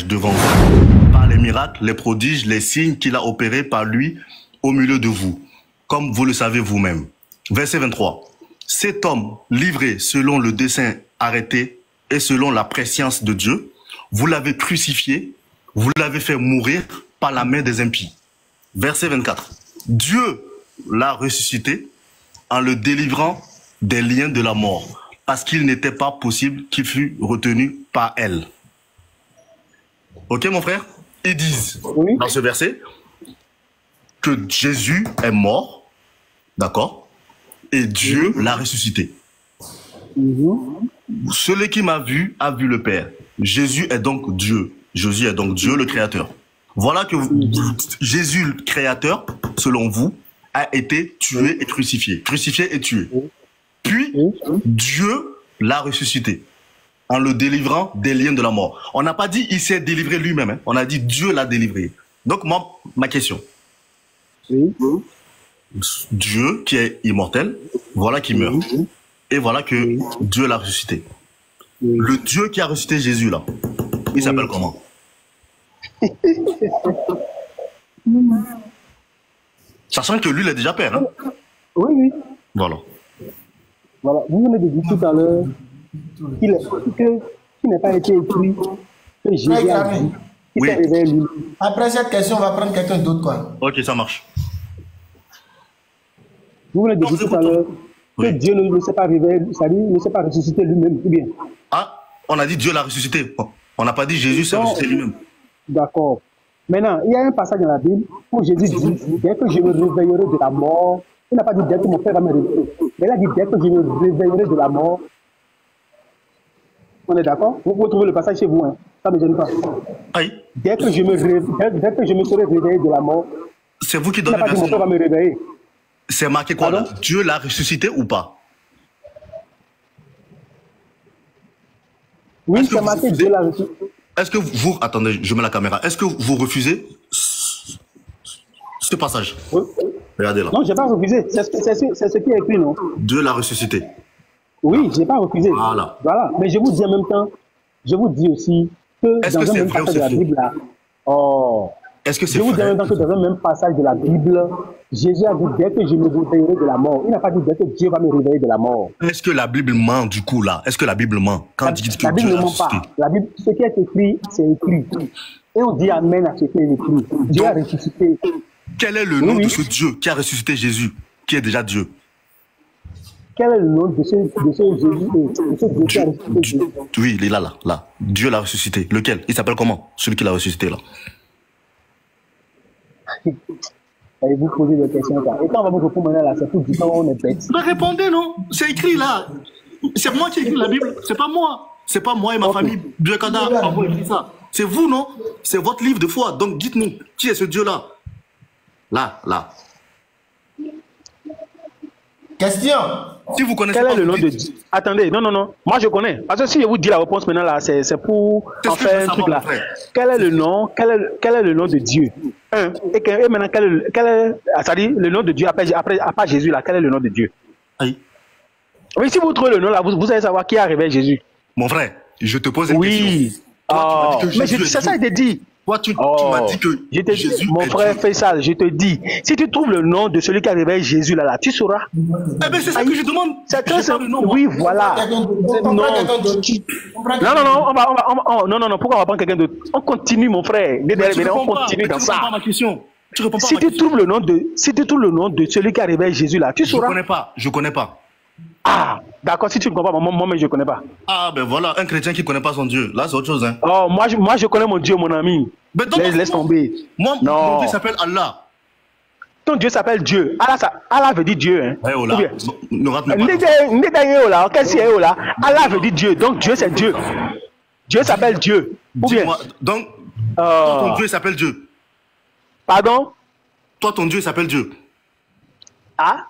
témoignage devant vous, par les miracles, les prodiges, les signes qu'il a opérés par lui au milieu de vous, comme vous le savez vous-même. Verset 23. Cet homme, livré selon le dessein arrêté et selon la prescience de Dieu, vous l'avez crucifié, vous l'avez fait mourir par la main des impies. Verset 24. Dieu l'a ressuscité en le délivrant des liens de la mort, parce qu'il n'était pas possible qu'il fût retenu par elle. Ok, mon frère? Ils disent dans ce verset que Jésus est mort, d'accord, et Dieu l'a ressuscité. Celui qui m'a vu a vu le Père. Jésus est donc Dieu. Jésus est donc Dieu, le Créateur. Voilà que Jésus, le Créateur, selon vous, a été tué et crucifié. Crucifié et tué. Puis, Dieu l'a ressuscité en le délivrant des liens de la mort. On n'a pas dit il s'est délivré lui-même. Hein. On a dit Dieu l'a délivré. Donc, moi, ma question. Dieu, qui est immortel, voilà qui meurt. Et voilà que Dieu l'a ressuscité. Le Dieu qui a ressuscité Jésus, là, il s'appelle comment? Sachant que lui, il est déjà père. Hein? Oui. Voilà. Voilà. Vous venez de dire tout à l'heure qu'il n'a pas été écrit que Jésus a dit. Oui. Après cette question, on va prendre quelqu'un d'autre, quoi. Ok, ça marche. Vous venez de dire tout à l'heure que Dieu ne s'est pas réveillé, c'est-à-dire ne s'est pas ressuscité lui-même, ou bien? Ah, on a dit Dieu l'a ressuscité. On n'a pas dit Jésus s'est ressuscité lui-même. D'accord. Maintenant, il y a un passage dans la Bible où Jésus dit, dès que je me réveillerai de la mort, il n'a pas dit dès que mon frère va me réveiller, mais il a dit dès que je me réveillerai de la mort. On est d'accord? Vous trouvez le passage chez vous, hein? Ça ne me gêne pas. Aïe. Dès que je me serai réveillé de la mort, c'est vous qui il donnez n'a pas dit mon frère va me réveiller. C'est marqué quoi là? Dieu l'a ressuscité ou pas? Oui, c'est marqué Dieu l'a ressuscité. Est-ce que vous... Attendez, je mets la caméra. Est-ce que vous refusez ce passage? Oui. Regardez là. Non, je n'ai pas refusé. C'est ce qui est écrit, non? Dieu l'a ressuscité. Oui, je n'ai pas refusé. Voilà. Mais je vous dis en même temps, je vous dis aussi que dans un même passage de la Bible, là, est-ce que c'est je vous dis en même temps que dans un même passage de la Bible, Jésus a dit dès que je me réveillerai de la mort. Il n'a pas dit dès que Dieu va me réveiller de la mort. Est-ce que la Bible ment du coup là? Est-ce que la Bible ment quand il dit que Dieu l'a ressuscité? La Bible, ce qui est écrit, c'est écrit. Et on dit amen à ce qui est écrit. Dieu a ressuscité. Quel est le nom de ce Dieu qui a ressuscité Jésus, qui est déjà Dieu? Quel est le nom de ce Jésus, de ce Dieu qui a ressuscité Jésus? Oui, il est là. Dieu l'a ressuscité. Lequel? Il s'appelle comment? Celui qui l'a ressuscité là. Allez-vous poser des questions là. Et quand on va vous répondre maintenant là, c'est tout du temps on est bête. Mais répondez, non? C'est écrit là. C'est moi qui ai écrit la Bible. C'est pas moi. C'est pas moi et ma famille. Dieu Kada avons écrit ça. C'est vous, non? C'est votre livre de foi. Donc dites-nous, qui est ce Dieu-là? Là. Question. Si vous connaissez quel est le nom de Dieu? Attendez, non. Moi je connais. Parce que si je vous dis la réponse maintenant là, c'est pour en faire un truc là. Quel est le nom? Quel est le nom de Dieu? Et maintenant, c'est-à-dire le nom de Dieu après Jésus là, quel est le nom de Dieu? Aïe. Oui, si vous trouvez le nom là, vous allez savoir qui a révélé Jésus. Mon frère, je te pose une question. Oui. Mais c'est ça, il te dit. Toi, tu m'as dit que Jésus mon frère Faisal, je te dis, si tu trouves le nom de celui qui a révélé Jésus là, tu sauras. Eh bien, c'est ça que je demande. Oui, voilà. Non, pourquoi on va prendre quelqu'un d'autre? On continue, mon frère. On continue dans ça. Si tu trouves le nom de celui qui a révélé Jésus là, tu sauras. Je connais pas. Ah, d'accord, si tu ne comprends pas, moi, mais je ne connais pas. Ah, ben voilà, un chrétien qui ne connaît pas son Dieu. Là, c'est autre chose. Hein. Oh, moi, je connais mon Dieu, mon ami. Laisse tomber. Mon Dieu s'appelle Allah. Ton Dieu s'appelle Dieu. Allah veut dire Dieu. Hein. Ne rate pas. Allah veut dire Dieu. Donc, Dieu, c'est Dieu. Dieu s'appelle Dieu. Ou bien. Donc, toi, ton Dieu s'appelle Dieu. Pardon? Toi, ton Dieu s'appelle Dieu. Ah?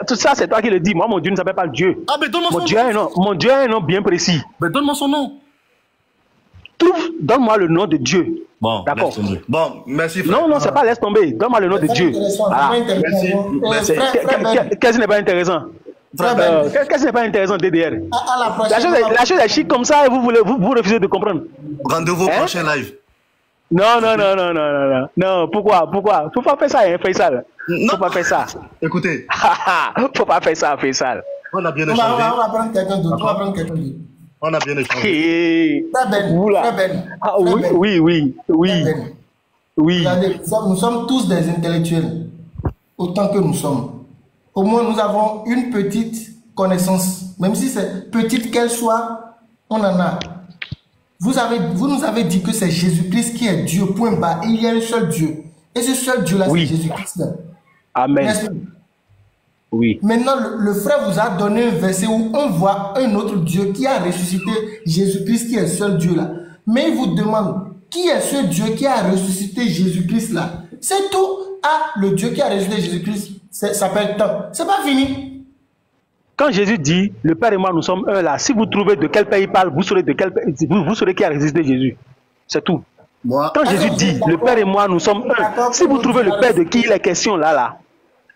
Tout ça, c'est toi qui le dis. Moi, mon Dieu ne s'appelle pas Dieu. Ah, mais donne-moi son nom. Mon Dieu a un nom bien précis. Mais donne-moi son nom. Donne-moi le nom de Dieu. Bon, d'accord. Bon, merci. Frère. Non, c'est pas laisse tomber. Donne-moi le nom de Dieu. Merci. Qu'est-ce qui n'est pas intéressant? Qu'est-ce qui n'est pas intéressant DDR? La chose est chic comme ça et vous refusez de comprendre. Rendez-vous au prochain live. Non. Non, pourquoi? Faut pas faire ça, hein, Faisal. Faut pas faire ça. Écoutez. Faut pas faire ça, Faisal. On a bien échangé. On va prendre quelqu'un d'autre. On a bien échangé. Très belle. Ah, oui. Regardez, nous sommes tous des intellectuels. Autant que nous sommes. Au moins, nous avons une petite connaissance. Même si c'est petite qu'elle soit, on en a. Vous nous avez dit que c'est Jésus-Christ qui est Dieu, point bas. Il y a un seul Dieu. Et ce seul Dieu-là, c'est Jésus-Christ. Amen. Oui. Maintenant, le frère vous a donné un verset où on voit un autre Dieu qui a ressuscité Jésus-Christ, qui est seul Dieu là. Mais il vous demande, qui est ce Dieu qui a ressuscité Jésus-Christ là? C'est tout. Ah, le Dieu qui a ressuscité Jésus-Christ s'appelle tant. C'est pas fini. Quand Jésus dit, le Père et moi nous sommes un là, si vous trouvez de quel pays il parle, vous saurez de quel pays, vous saurez qui a ressuscité Jésus. C'est tout. Quand Jésus dit, le Père et moi nous sommes un, si vous trouvez le Père de qui il est question là,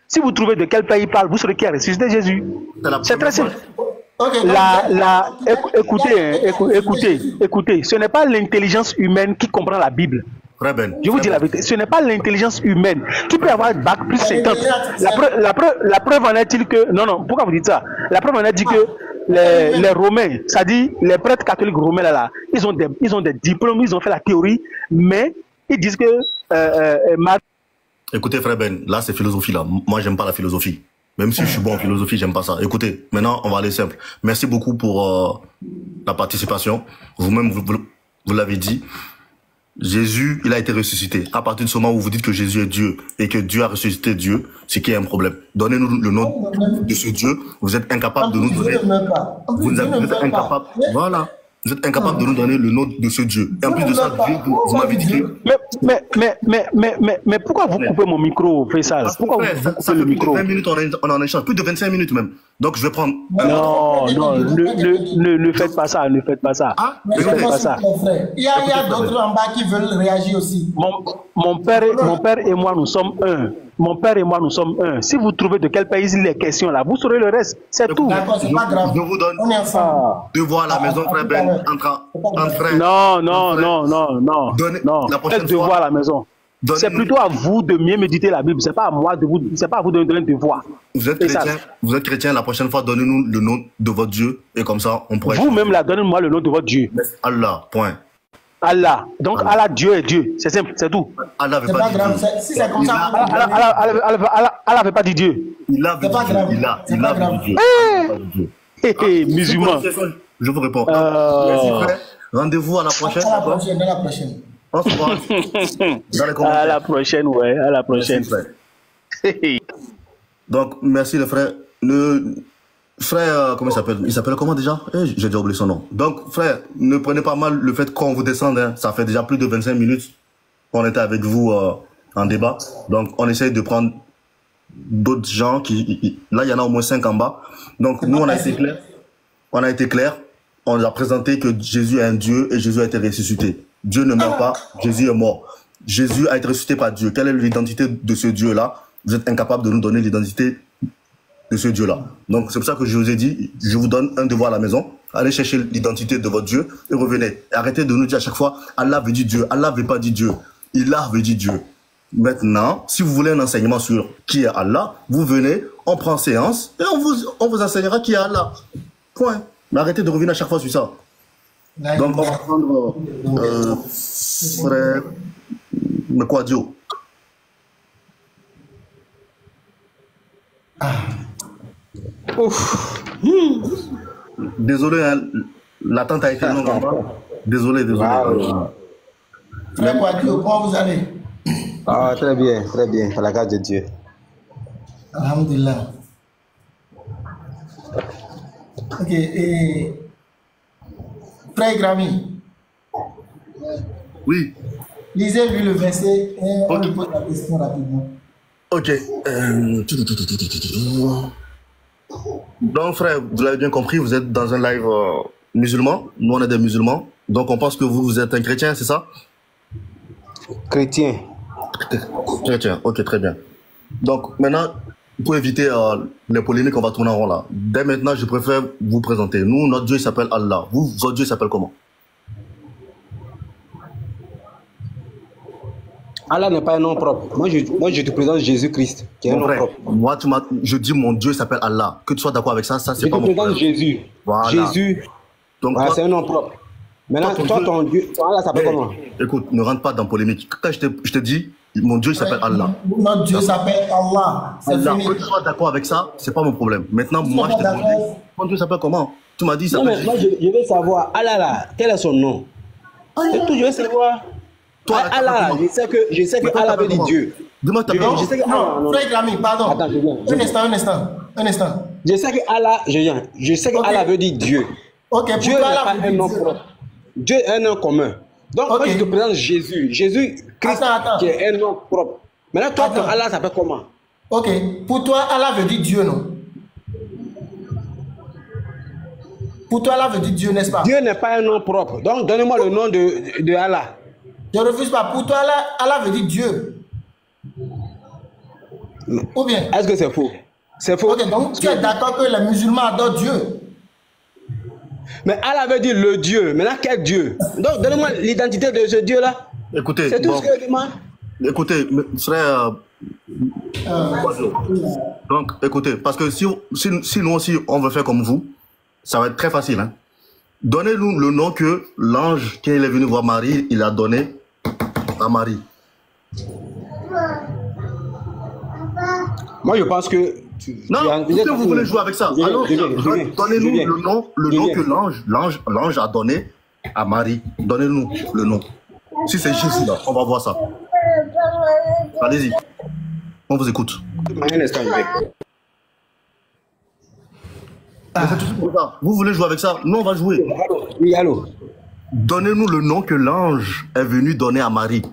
si vous trouvez de quel pays il parle, vous saurez qui a ressuscité Jésus. C'est très simple. Écoutez, ce n'est pas l'intelligence humaine qui comprend la Bible. Je vous dis la vérité, ce n'est pas l'intelligence humaine qui peut avoir bac plus 50. La preuve en est-il que... Non, pourquoi vous dites ça? La preuve en est-il que les Romains, c'est-à-dire les prêtres catholiques romains là, ils ont des diplômes, ils ont fait la théorie, mais ils disent que... Écoutez frère Ben, là c'est philosophie là. Moi j'aime pas la philosophie. Même si je suis bon en philosophie, j'aime pas ça. Écoutez, maintenant on va aller simple. Merci beaucoup pour la participation. Vous-même vous l'avez dit. Jésus, il a été ressuscité. À partir de ce moment où vous dites que Jésus est Dieu et que Dieu a ressuscité Dieu, c'est qu'il y a un problème. Donnez-nous le nom de ce Dieu. Vous êtes incapable de nous donner. Vous êtes incapable. Voilà. Vous êtes incapable de nous donner le nom de ce Dieu. Et en plus de ça, vous m'avez dit que... Mais pourquoi vous coupez mon micro, Faisal? Pourquoi vous coupez le micro? 20 minutes, on en échange. Plus de 25 minutes même. Donc je vais prendre... Non, ne faites pas ça, ne faites pas ça. Ne faites pas ça. Il y a d'autres en bas qui veulent réagir aussi. Mon père et moi, nous sommes un. Mon père et moi, nous sommes un. Si vous trouvez de quel pays il est question là, vous saurez le reste. C'est tout. D'accord, c'est pas grave. Je vous donne devoir à la maison, frère Ben, entre frères. Non. La prochaine fois. Devoir à la maison. C'est plutôt à vous de mieux méditer la Bible. C'est pas à moi de vous. C'est pas à vous de donner un devoir. Vous êtes chrétien. La prochaine fois, donnez-nous le nom de votre Dieu et comme ça, on pourrait. Vous-même là, donnez-moi le nom de votre Dieu. Allah. Point. Allah. Donc Allah, Dieu est Dieu. C'est simple, c'est tout. Allah veut pas dire Dieu. Si c'est comme ça, Allah veut pas dire Dieu. Il a dit Dieu. Musulman. Je vous réponds. Merci frère. Rendez-vous à la prochaine. À la prochaine. On se voit dans les commentaires. À la prochaine, ouais. À la prochaine. Merci, donc, merci le frère. Frère, comment il s'appelle? Il s'appelle comment déjà? J'ai déjà oublié son nom. Donc, frère, ne prenez pas mal le fait qu'on vous descende. Hein. Ça fait déjà plus de 25 minutes qu'on était avec vous en débat. Donc, on essaye de prendre d'autres gens qui... Là, il y en a au moins 5 en bas. Donc, nous, on a été clair. On a été clair. On a présenté que Jésus est un Dieu et Jésus a été ressuscité. Dieu ne meurt pas, Jésus est mort. Jésus a été ressuscité par Dieu. Quelle est l'identité de ce Dieu-là? Vous êtes incapable de nous donner l'identité de ce Dieu-là. Donc c'est pour ça que je vous ai dit, je vous donne un devoir à la maison. Allez chercher l'identité de votre Dieu et revenez. Et arrêtez de nous dire à chaque fois, Allah veut dire Dieu. Allah veut pas dire Dieu. Allah veut dire Dieu. Maintenant, si vous voulez un enseignement sur qui est Allah, vous venez, on prend séance et on vous enseignera qui est Allah. Point. Mais arrêtez de revenir à chaque fois sur ça. Donc on va prendre frère Mekwadio. Désolé, hein, l'attente a été longue. Désolé. Frère Mekwadio, comment vous allez? Ah, très bien, à la grâce de Dieu. Alhamdulillah. Ok, et frère Grami. Oui. Lisez-lui le verset et on lui pose la question rapidement. Ok. Donc frère, vous l'avez bien compris, vous êtes dans un live musulman. Nous on est des musulmans. Donc on pense que vous êtes un chrétien, c'est ça? Chrétien. Chrétien, ok, très bien. Donc maintenant, pour éviter les polémiques, on va tourner en rond là. Dès maintenant, je préfère vous présenter. Nous, notre Dieu s'appelle Allah. Vous, votre Dieu s'appelle comment? Allah n'est pas un nom propre. Moi, je te présente Jésus-Christ, qui est un nom propre. Moi, je dis mon Dieu s'appelle Allah. Que tu sois d'accord avec ça, ça c'est pas mon problème. Je te présente Jésus. Voilà. Jésus, voilà, c'est un nom propre. Maintenant, toi, ton Dieu, Allah s'appelle comment? Écoute, ne rentre pas dans la polémique. Quand je te dis, mon Dieu s'appelle Allah. Notre Dieu s'appelle Allah. Allah. Que tu sois d'accord avec ça, c'est pas mon problème. Maintenant, moi, je te demande, mon Dieu s'appelle comment? Tu m'as dit, ça s'appelle. Moi, je veux savoir, Allah là, quel est son nom? C'est tout, je veux savoir. Toi, Allah, je sais que Allah veut dire Dieu. Dis-moi ta parole. Non, frère Rami, pardon. Attends, je viens. Un instant. Je sais que Allah, je sais que Allah veut dire Dieu. Ok, Dieu n'est pas un nom propre. Dieu est un nom commun. Donc, moi, je te présente Jésus. Jésus-Christ, qui est un nom propre. Maintenant, toi, ton Allah s'appelle comment? Ok, pour toi, Allah veut dire Dieu, non? Pour toi, Allah veut dire Dieu, n'est-ce pas? Dieu n'est pas un nom propre. Donc, donnez-moi le nom de Allah. Je refuse pas. Pour toi, Allah veut dire Dieu. Ou bien? Est-ce que c'est faux? C'est faux. Ok, donc tu es d'accord que les musulmans adorent Dieu? Mais Allah veut dire le Dieu. Maintenant, quel Dieu? Donc, donnez-moi l'identité de ce Dieu-là. Écoutez, c'est tout ce que je demande. Écoutez, frère. Donc, écoutez, parce que si nous aussi, on veut faire comme vous, ça va être très facile. Hein? Donnez-nous le nom que l'ange, quand il est venu voir Marie, il a donné à Marie. Moi, je pense que... Non, si vous voulez jouer avec ça, alors donnez-nous le nom que l'ange a donné à Marie. Donnez-nous le nom. Si c'est Jésus là, on va voir ça. Allez-y. On vous écoute. Vous voulez jouer avec ça? Nous, on va jouer. Oui, allô. Donnez-nous le nom que l'ange est venu donner à Marie.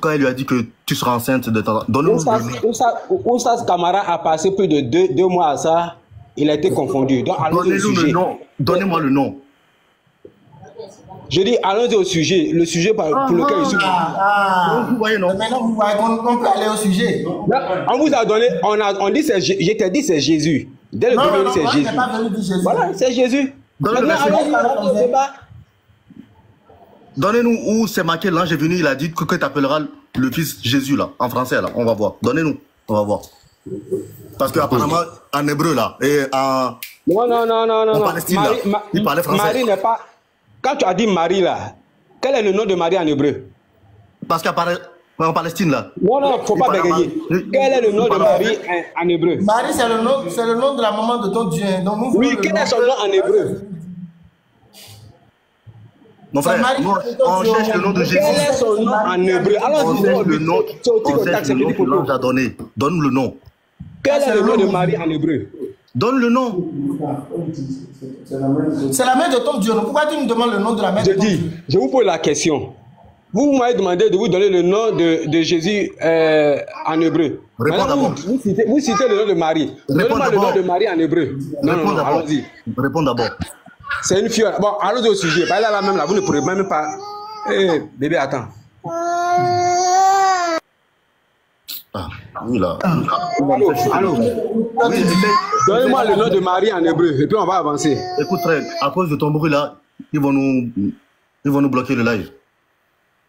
Quand il lui a dit que tu seras enceinte de ta... Donnez-nous le nom. Oussas Camara a passé plus de deux mois à ça. Il a été confondu. Donnez-nous le nom. Donnez-moi le nom. Je dis, allons-y au sujet. Le sujet pour lequel je suis... Vous voyez, non? Maintenant, vous voyez qu'on peut aller au sujet. On vous a donné... On dit, je t'ai dit, c'est Jésus. Dès le début, c'est Jésus. Voilà, c'est Jésus. Maintenant, allons-y au débat. Donnez-nous où c'est marqué, l'ange est venu, il a dit que tu appelleras le fils Jésus là, en français là, on va voir. Donnez-nous, on va voir. Parce que apparemment, en hébreu là, et en... Non. Palestine Marie, là, il parlait français. Marie n'est pas... Quand tu as dit Marie là, quel est le nom de Marie en hébreu? Parce qu'en Palestine là... Non, il ne faut pas bégayer. Quel est le nom de Marie en hébreu? Marie, c'est le nom de la maman de ton Dieu. Donc, oui, quel est son nom en hébreu? Mon frère, on cherche le nom de Jésus. Quel est son nom en hébreu? Alors, on cherche le nom que l'ange a donné. Donne le nom. Quel est le nom de Marie en hébreu? Donne le nom. C'est la mère de ton Dieu. Pourquoi tu me demandes le nom de la mère de ton Dieu? Je vous pose la question. Vous m'avez demandé de vous donner le nom de Jésus en hébreu. Réponds d'abord. Vous citez le nom de Marie. Donnez-moi le nom de Marie en hébreu. Non, allons-y. Réponds d'abord. C'est une fille. Bon, allons au sujet. Là, même là, vous ne pourrez même pas. Bébé, attends. Oui, là. Allô. Oui, donnez-moi le nom de Marie en hébreu et puis on va avancer. Écoute, frère, à cause de ton bruit là, ils vont nous bloquer le live.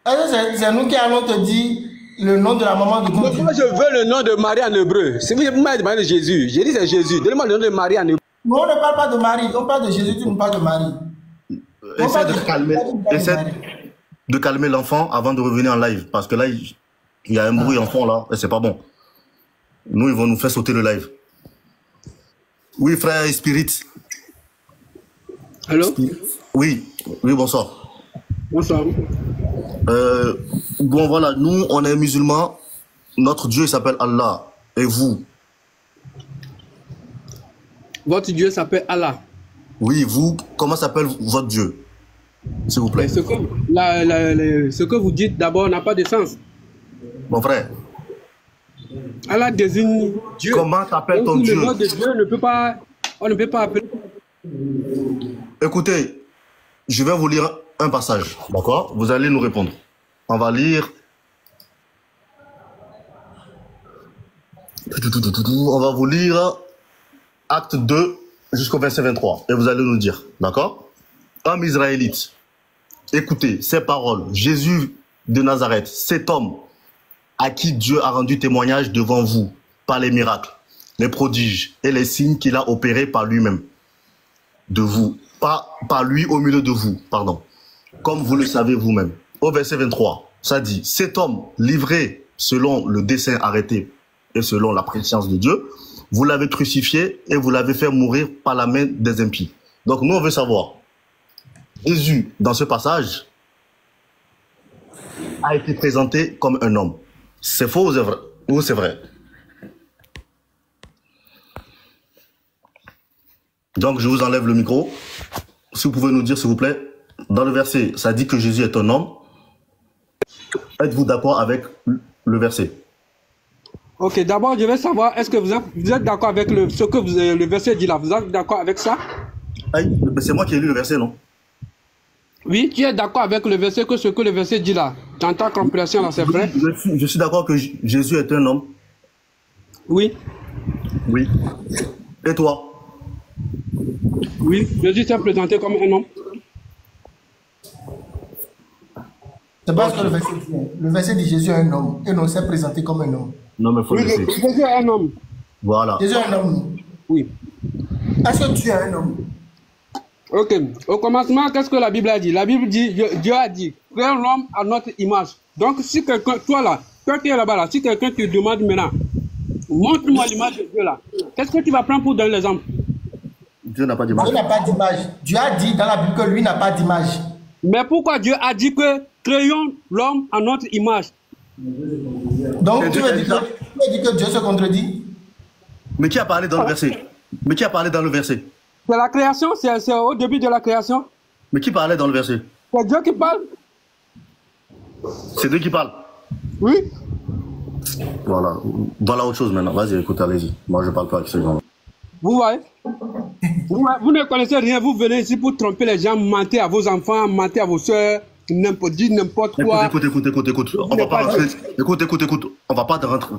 C'est nous qui allons te dire le nom de la maman de ton Dieu. Moi, je veux le nom de Marie en hébreu. Si vous m'avez demandé de Jésus, j'ai dit c'est Jésus. Donnez-moi le nom de Marie en hébreu. Non, on ne parle pas de Marie, on parle de Jésus, tu nous parles de Marie. Essaie de calmer l'enfant avant de revenir en live. Parce que là, il y a un bruit en fond là, et c'est pas bon. Nous, ils vont nous faire sauter le live. Oui, frère Spirit. Allô? Oui, bonsoir. Bonsoir. Bon, voilà, nous, on est musulmans. Notre Dieu s'appelle Allah. Et vous? Votre Dieu s'appelle Allah. Oui, vous, comment s'appelle votre Dieu? S'il vous plaît. Ce que vous dites d'abord n'a pas de sens. Mon frère. Allah désigne Dieu. Comment s'appelle ton Dieu? Le nom de Dieu on ne peut pas appeler. Écoutez, je vais vous lire un passage, d'accord? Vous allez nous répondre. On va lire On va vous lire acte 2 jusqu'au verset 23. Et vous allez nous dire, d'accord? Homme israélite, écoutez ces paroles. Jésus de Nazareth, cet homme à qui Dieu a rendu témoignage devant vous par les miracles, les prodiges et les signes qu'il a opérés par lui-même. De vous, pas par lui au milieu de vous, pardon. Comme vous le savez vous-même. Au verset 23, ça dit, cet homme livré selon le dessein arrêté et selon la préscience de Dieu, vous l'avez crucifié et vous l'avez fait mourir par la main des impies. Donc nous, on veut savoir, Jésus, dans ce passage, a été présenté comme un homme. C'est faux ou c'est vrai? Donc je vous enlève le micro. Si vous pouvez nous dire, s'il vous plaît, dans le verset, ça dit que Jésus est un homme. Êtes-vous d'accord avec le verset? Ok, d'abord, je vais savoir, est-ce que vous êtes d'accord avec ce que le verset dit là? Vous êtes d'accord avec ça? C'est moi qui ai lu le verset, non? Oui, tu es d'accord avec le verset, ce que le verset dit là? Dans ta compréhension, là, c'est vrai? Je suis d'accord que Jésus est un homme. Oui. Oui. Et toi? Oui, Jésus s'est présenté comme un homme. C'est parce que le verset dit Jésus est un homme et non s'est présenté comme un homme. Non, mais il faut le dire. Jésus est un homme. Voilà. Jésus est un homme. Oui. Est-ce que tu es un homme? Ok. Au commencement, qu'est-ce que la Bible a dit? La Bible dit, Dieu a dit, créons l'homme à notre image. Donc, si quelqu'un, toi qui es là-bas, là, si quelqu'un te demande maintenant, montre-moi l'image de Dieu là, qu'est-ce que tu vas prendre pour donner l'exemple? Dieu n'a pas d'image. Dieu n'a pas d'image. Dieu a dit dans la Bible que lui n'a pas d'image. Mais pourquoi Dieu a dit que créons l'homme à notre image? Donc, tu veux dire que Dieu se contredit? Mais qui a parlé dans le verset? Mais qui a parlé dans le verset? C'est la création, c'est au début de la création. Mais qui parlait dans le verset? C'est Dieu qui parle. C'est Dieu qui parle? Oui. Voilà. Voilà autre chose maintenant. Vas-y, écoute, allez-y. Moi, je parle pas avec ces gens-là. Vous voyez? Vous ne connaissez rien, vous venez ici pour tromper les gens, mentir à vos enfants, mentir à vos soeurs, dire n'importe quoi. Écoute. On va pas rentrer. Écoute. On va pas te rentrer.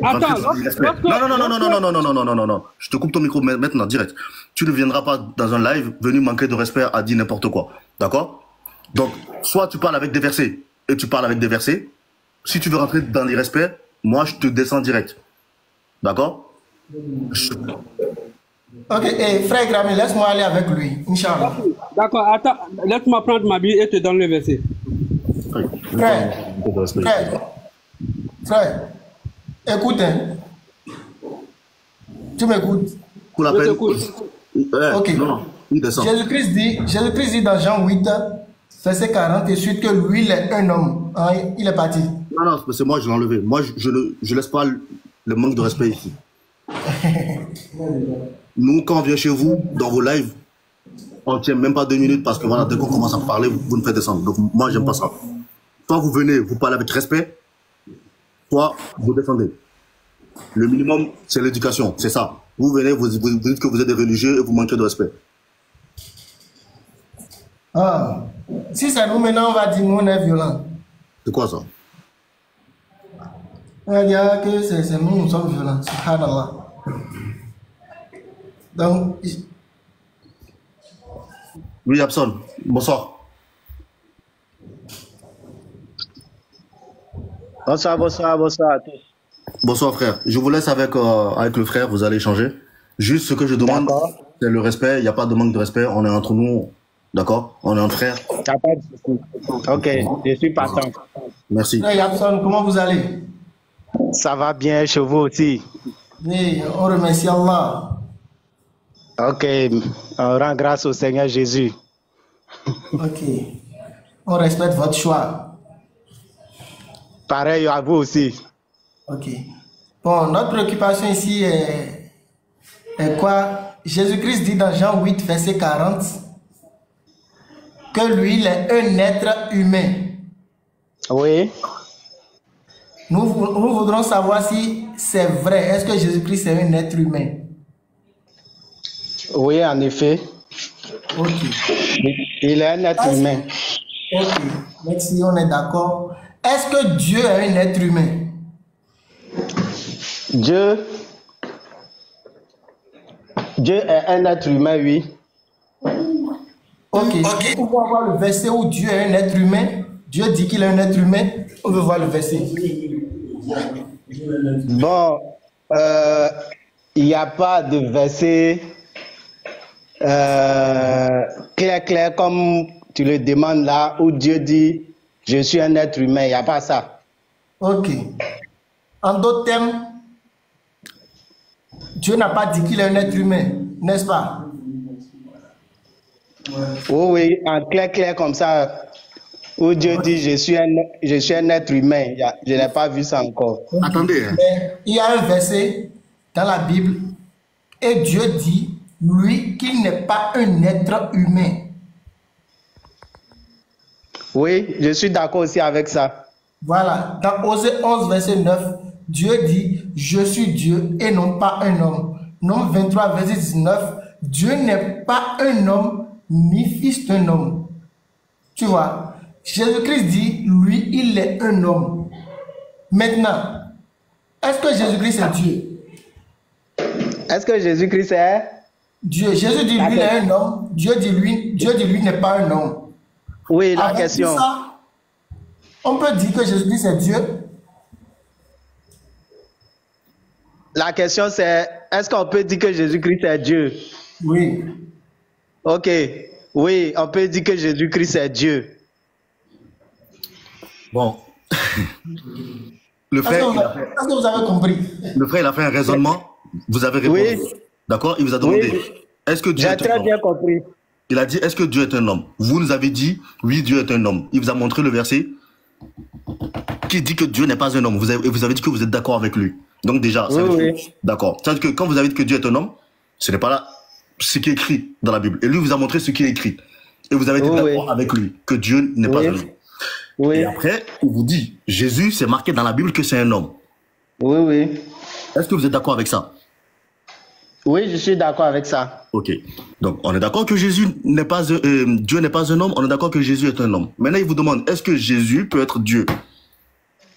Attends, Non. Je te coupe ton micro maintenant, direct. Tu ne viendras pas dans un live venu manquer de respect à dire n'importe quoi. D'accord? Donc, soit tu parles avec des versets et tu parles avec des versets. Si tu veux rentrer dans les respects, moi, je te descends direct. D'accord? Ok, frère Grammy, laisse-moi aller avec lui, Inch'Allah. D'accord, attends, laisse-moi prendre ma Bible et te donner le verset. Frère, écoute, hein. Tu m'écoutes? Pour la peine. Ok. Jésus-Christ dit dans Jean 8, verset 40 et suite que lui, il est un homme. Hein, il est parti. Non, c'est moi, je l'ai enlevé. Moi, je laisse pas le manque de respect ici. Nous, quand on vient chez vous, dans vos lives, on ne tient même pas 2 minutes parce que voilà, dès qu'on commence à parler, vous nous faites descendre. Donc moi, j'aime pas ça. Soit vous venez, vous parlez avec respect, soit vous défendez. Le minimum, c'est l'éducation, c'est ça. Vous venez, vous dites que vous êtes des religieux et vous manquez de respect. Ah, si c'est nous maintenant, on va dire nous, on est violents. C'est quoi ça? On va dire que c'est nous sommes violents. Subhanallah. Donc, oui, Abson, bonsoir. Bonsoir à tous. Bonsoir frère. Je vous laisse avec le frère, vous allez échanger. Juste ce que je demande, c'est le respect. Il n'y a pas de manque de respect. On est entre nous, d'accord? On est entre frères. Ok, je suis partant. Merci. Hey, Abson, comment vous allez? Ça va bien chez vous aussi? Oui, on remercie Allah. Ok, on rend grâce au Seigneur Jésus. Ok, on respecte votre choix. Pareil à vous aussi. Ok. Bon, notre préoccupation ici est quoi? Jésus-Christ dit dans Jean 8, verset 40, que lui, il est un être humain. Oui. Nous voudrons savoir si c'est vrai. Est-ce que Jésus-Christ est un être humain? Oui, en effet. Ok. Il est un être humain. Ok, merci, on est d'accord. Est-ce que Dieu est un être humain? Dieu, Dieu est un être humain, oui. Ok. On va voir le verset où Dieu est un être humain. Dieu dit qu'il est un être humain. On veut voir le verset. Bon, il n'y a pas de verset clair comme tu le demandes là, où Dieu dit « Je suis un être humain ». Il n'y a pas ça. Ok. En d'autres termes, Dieu n'a pas dit qu'il est un être humain, n'est-ce pas? Oui, en clair comme ça, où Dieu dit je suis un être humain. Je n'ai pas vu ça encore. Attendez. Mais il y a un verset dans la Bible et Dieu dit, lui, qu'il n'est pas un être humain. Oui, je suis d'accord aussi avec ça. Voilà, dans Osée 11, verset 9, Dieu dit, je suis Dieu et non pas un homme. Nombre 23, verset 19, Dieu n'est pas un homme ni fils d'un homme. Tu vois, Jésus-Christ dit, lui, il est un homme. Maintenant, est-ce que Jésus-Christ est Dieu? Est-ce que Jésus-Christ est Dieu? Jésus dit, lui, il est un homme. Dieu dit, lui, n'est pas un homme. Oui, la Avec question. Ça, on peut dire que Jésus-Christ est Dieu? La question c'est, est-ce qu'on peut dire que Jésus-Christ est Dieu? Oui. Ok, oui, on peut dire que Jésus-Christ est Dieu. Bon. Le frère, est-ce que vous avez compris? Le frère, il a fait un raisonnement. Vous avez répondu. Oui. D'accord? Il vous a demandé, Oui. est-ce que Dieu J'ai est un très homme? bien compris. Il a dit, est-ce que Dieu est un homme? Vous nous avez dit, oui, Dieu est un homme. Il vous a montré le verset qui dit que Dieu n'est pas un homme. Vous avez dit que vous êtes d'accord avec lui. Donc déjà, Oui. d'accord. C'est-à-dire que quand vous avez dit que Dieu est un homme, ce n'est pas là ce qui est écrit dans la Bible. Et lui vous a montré ce qui est écrit. Et vous avez été d'accord avec lui, que Dieu n'est pas un homme. Oui. Et après, il vous dit, Jésus, c'est marqué dans la Bible que c'est un homme. Oui. Est-ce que vous êtes d'accord avec ça? Oui, je suis d'accord avec ça. Ok. Donc, on est d'accord que Jésus n'est pas, Dieu n'est pas un homme. On est d'accord que Jésus est un homme. Maintenant, il vous demande, est-ce que Jésus peut être Dieu?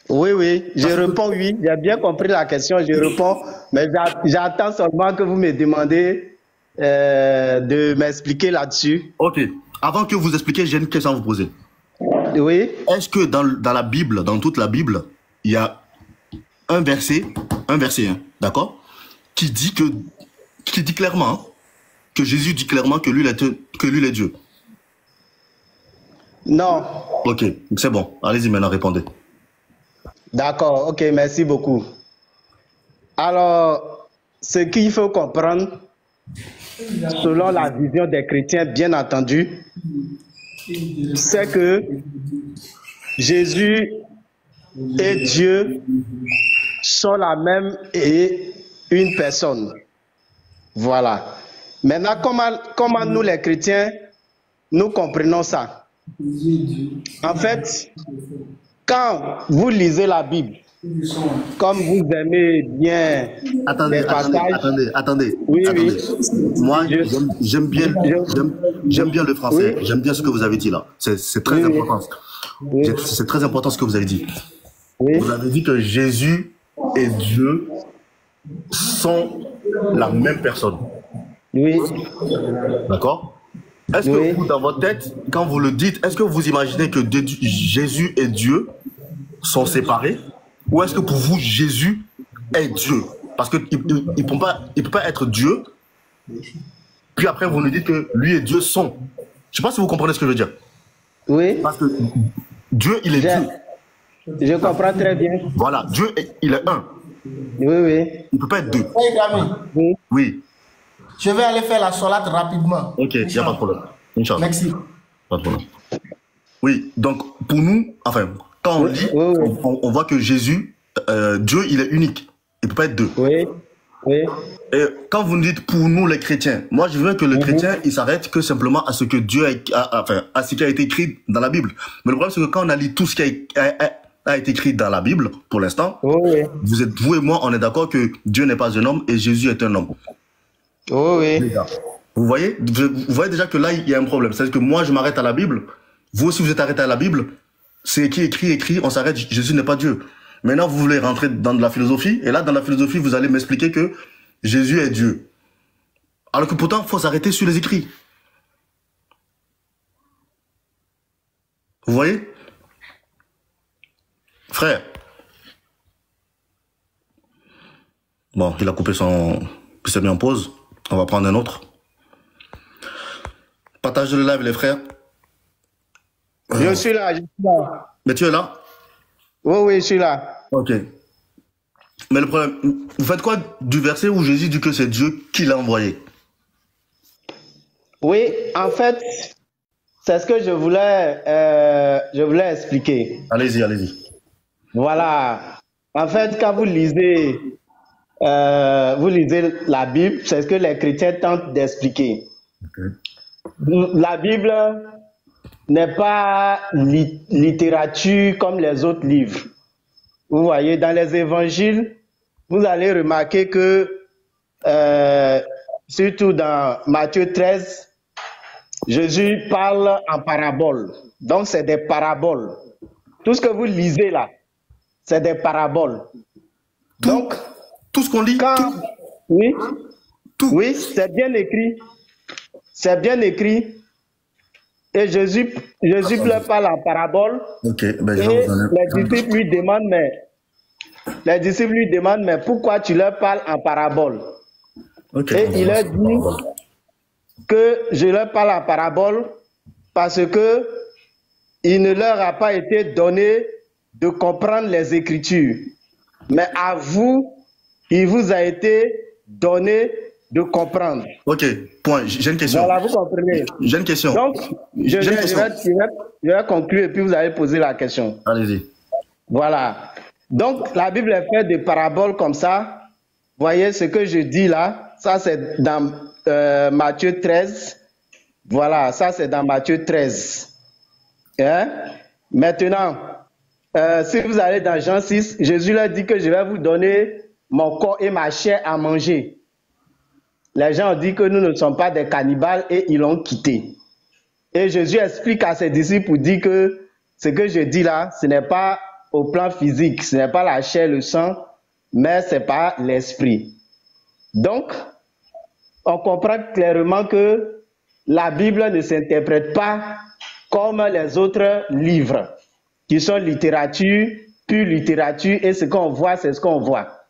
Oui. Je réponds oui. J'ai bien compris la question. Je réponds. Mais j'attends seulement que vous me demandez de m'expliquer là-dessus. Ok. Avant que vous expliquiez, j'ai une question à vous poser. Oui. Est-ce que dans la Bible, dans toute la Bible, il y a un verset, d'accord, qui dit clairement, que Jésus dit clairement que lui est Dieu? Non. Ok, c'est bon. Allez-y maintenant, répondez. D'accord, ok, merci beaucoup. Alors, ce qu'il faut comprendre, selon la vision des chrétiens, bien entendu, c'est que Jésus et Dieu sont la même et une personne. Voilà. Maintenant, comment nous les chrétiens, nous comprenons ça? En fait, quand vous lisez la Bible, comme vous aimez bien les passages... Attendez. Oui. Moi, j'aime bien le français. J'aime bien ce que vous avez dit là. C'est très important. Oui. C'est très important ce que vous avez dit. Oui. Vous avez dit que Jésus et Dieu sont la même personne. Oui. D'accord? Est-ce que vous, dans votre tête, quand vous le dites, est-ce que vous imaginez que Jésus et Dieu sont séparés? Ou est-ce que pour vous, Jésus est Dieu? Parce qu'il ne peut pas être Dieu. Puis après, vous nous dites que lui et Dieu sont. Je ne sais pas si vous comprenez ce que je veux dire. Oui. Parce que Dieu, il est Dieu. Je comprends très bien. Voilà, Dieu, il est un. Oui. Il ne peut pas être deux. Oui, Gami. Oui. Je vais aller faire la salade rapidement. Ok, il n'y a pas de problème. Inch'Allah. Merci. Pas de problème. Oui, donc pour nous, enfin, quand on lit, on voit que Jésus, Dieu, il est unique. Il ne peut pas être deux. Oui. Et quand vous nous dites pour nous les chrétiens, moi je veux que le chrétien, il s'arrête que simplement à ce que Dieu à ce qui a été écrit dans la Bible. Mais le problème, c'est que quand on a lu tout ce qui a été écrit dans la Bible, pour l'instant, vous et moi, on est d'accord que Dieu n'est pas un homme et Jésus est un homme. Oui. Vous voyez déjà que là, il y a un problème. C'est-à-dire que moi, je m'arrête à la Bible. Vous aussi, vous êtes arrêté à la Bible. C'est écrit, on s'arrête. Jésus n'est pas Dieu. Maintenant, vous voulez rentrer dans de la philosophie. Et là, dans la philosophie, vous allez m'expliquer que Jésus est Dieu. Alors que pourtant, il faut s'arrêter sur les écrits. Vous voyez? Frère. Bon, il a coupé son... Il s'est mis en pause. On va prendre un autre. Partagez le live, les frères. Je suis là, je suis là. Mais tu es là? Oui, oui, je suis là. Ok. Mais le problème, vous faites quoi du verset où Jésus dit que c'est Dieu qui l'a envoyé? Oui, en fait, c'est ce que je voulais expliquer. Allez-y, allez-y. Voilà. En fait, quand vous lisez la Bible, c'est ce que les chrétiens tentent d'expliquer. Okay. La Bible n'est pas littérature comme les autres livres. Vous voyez, dans les évangiles, vous allez remarquer que, surtout dans Matthieu 13, Jésus parle en parabole. Donc, c'est des paraboles. Tout ce que vous lisez là, c'est des paraboles. Donc, tout ce qu'on lit, oui, oui, c'est bien écrit. C'est bien écrit. Et Jésus leur parle en parabole. Okay, ben et les disciples lui demandent, mais pourquoi tu leur parles en parabole? Okay, et il leur dit que je leur parle en parabole parce que il ne leur a pas été donné de comprendre les Écritures. Mais à vous, il vous a été donné de comprendre. Ok, point. J'ai une question. Voilà, vous comprenez. J'ai une question. Donc, je vais conclure et puis vous allez poser la question. Allez-y. Voilà. Donc, la Bible est faite de paraboles comme ça. Voyez ce que je dis là. Ça, c'est dans Matthieu 13. Voilà, ça, c'est dans Matthieu 13. Hein? Maintenant, si vous allez dans Jean 6, Jésus leur dit que je vais vous donner mon corps et ma chair à manger. Les gens ont dit que nous ne sommes pas des cannibales et ils l'ont quitté. Et Jésus explique à ses disciples pour dire que ce que je dis là, ce n'est pas au plan physique, ce n'est pas la chair, le sang, mais c'est pas l'esprit. Donc, on comprend clairement que la Bible ne s'interprète pas comme les autres livres, qui sont littérature, pure littérature, et ce qu'on voit, c'est ce qu'on voit.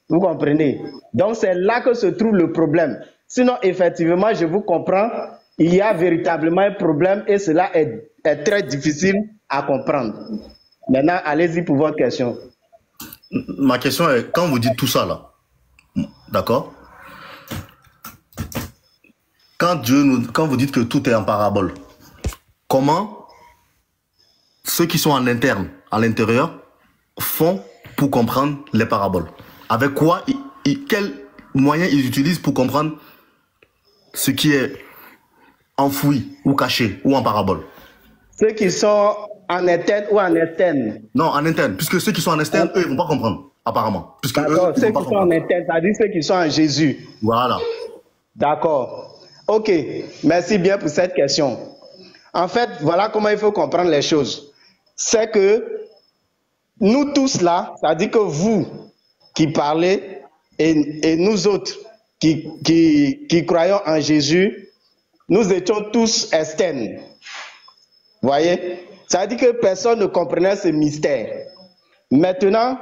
Vous comprenez? Donc, c'est là que se trouve le problème. Sinon, effectivement, je vous comprends, il y a véritablement un problème et cela est très difficile à comprendre. Maintenant, allez-y pour votre question. Ma question est, quand vous dites tout ça là, d'accord? Quand vous dites que tout est en parabole, comment ceux qui sont en interne, à l'intérieur, font pour comprendre les paraboles? Avec quoi, quels moyens ils utilisent pour comprendre ce qui est enfoui ou caché ou en parabole? Ceux qui sont en interne ou en externe? Non, en interne. Puisque ceux qui sont en externe, eux, ils ne vont pas comprendre, apparemment. D'accord, ceux qui sont en interne, c'est-à-dire ceux qui sont en Jésus. Voilà. D'accord. Ok, merci bien pour cette question. En fait, voilà comment il faut comprendre les choses. C'est que nous tous là, c'est-à-dire que vous qui parlez et nous autres qui croyons en Jésus, nous étions tous externes. Vous voyez? Ça veut dire que personne ne comprenait ce mystère. Maintenant,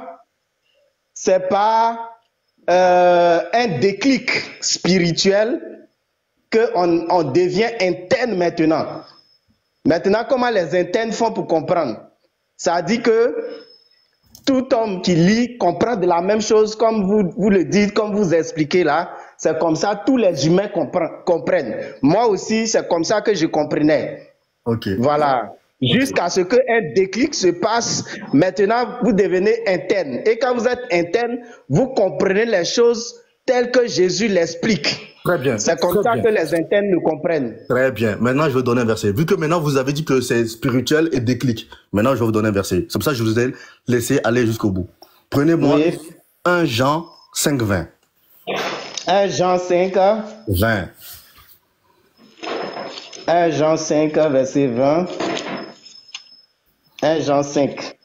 ce n'est pas un déclic spirituel qu'on devient interne maintenant. Maintenant, comment les internes font pour comprendre? Ça dit que tout homme qui lit comprend de la même chose, comme vous le dites, comme vous expliquez là. C'est comme ça tous les humains comprennent. Moi aussi, c'est comme ça que je comprenais. Ok. Voilà. Jusqu'à ce qu'un déclic se passe. Maintenant, vous devenez interne. Et quand vous êtes interne, vous comprenez les choses telles que Jésus l'explique. Très bien. C'est comme ça que les internes nous comprennent. Très bien. Maintenant, je vais donner un verset. Vu que maintenant, vous avez dit que c'est spirituel et déclic. Maintenant, je vais vous donner un verset. C'est pour ça que je vous ai laissé aller jusqu'au bout. Prenez-moi 1 Jean 5, 20. 1 Jean 5, 20. 1 Jean 5, verset 20. 1 Jean 5,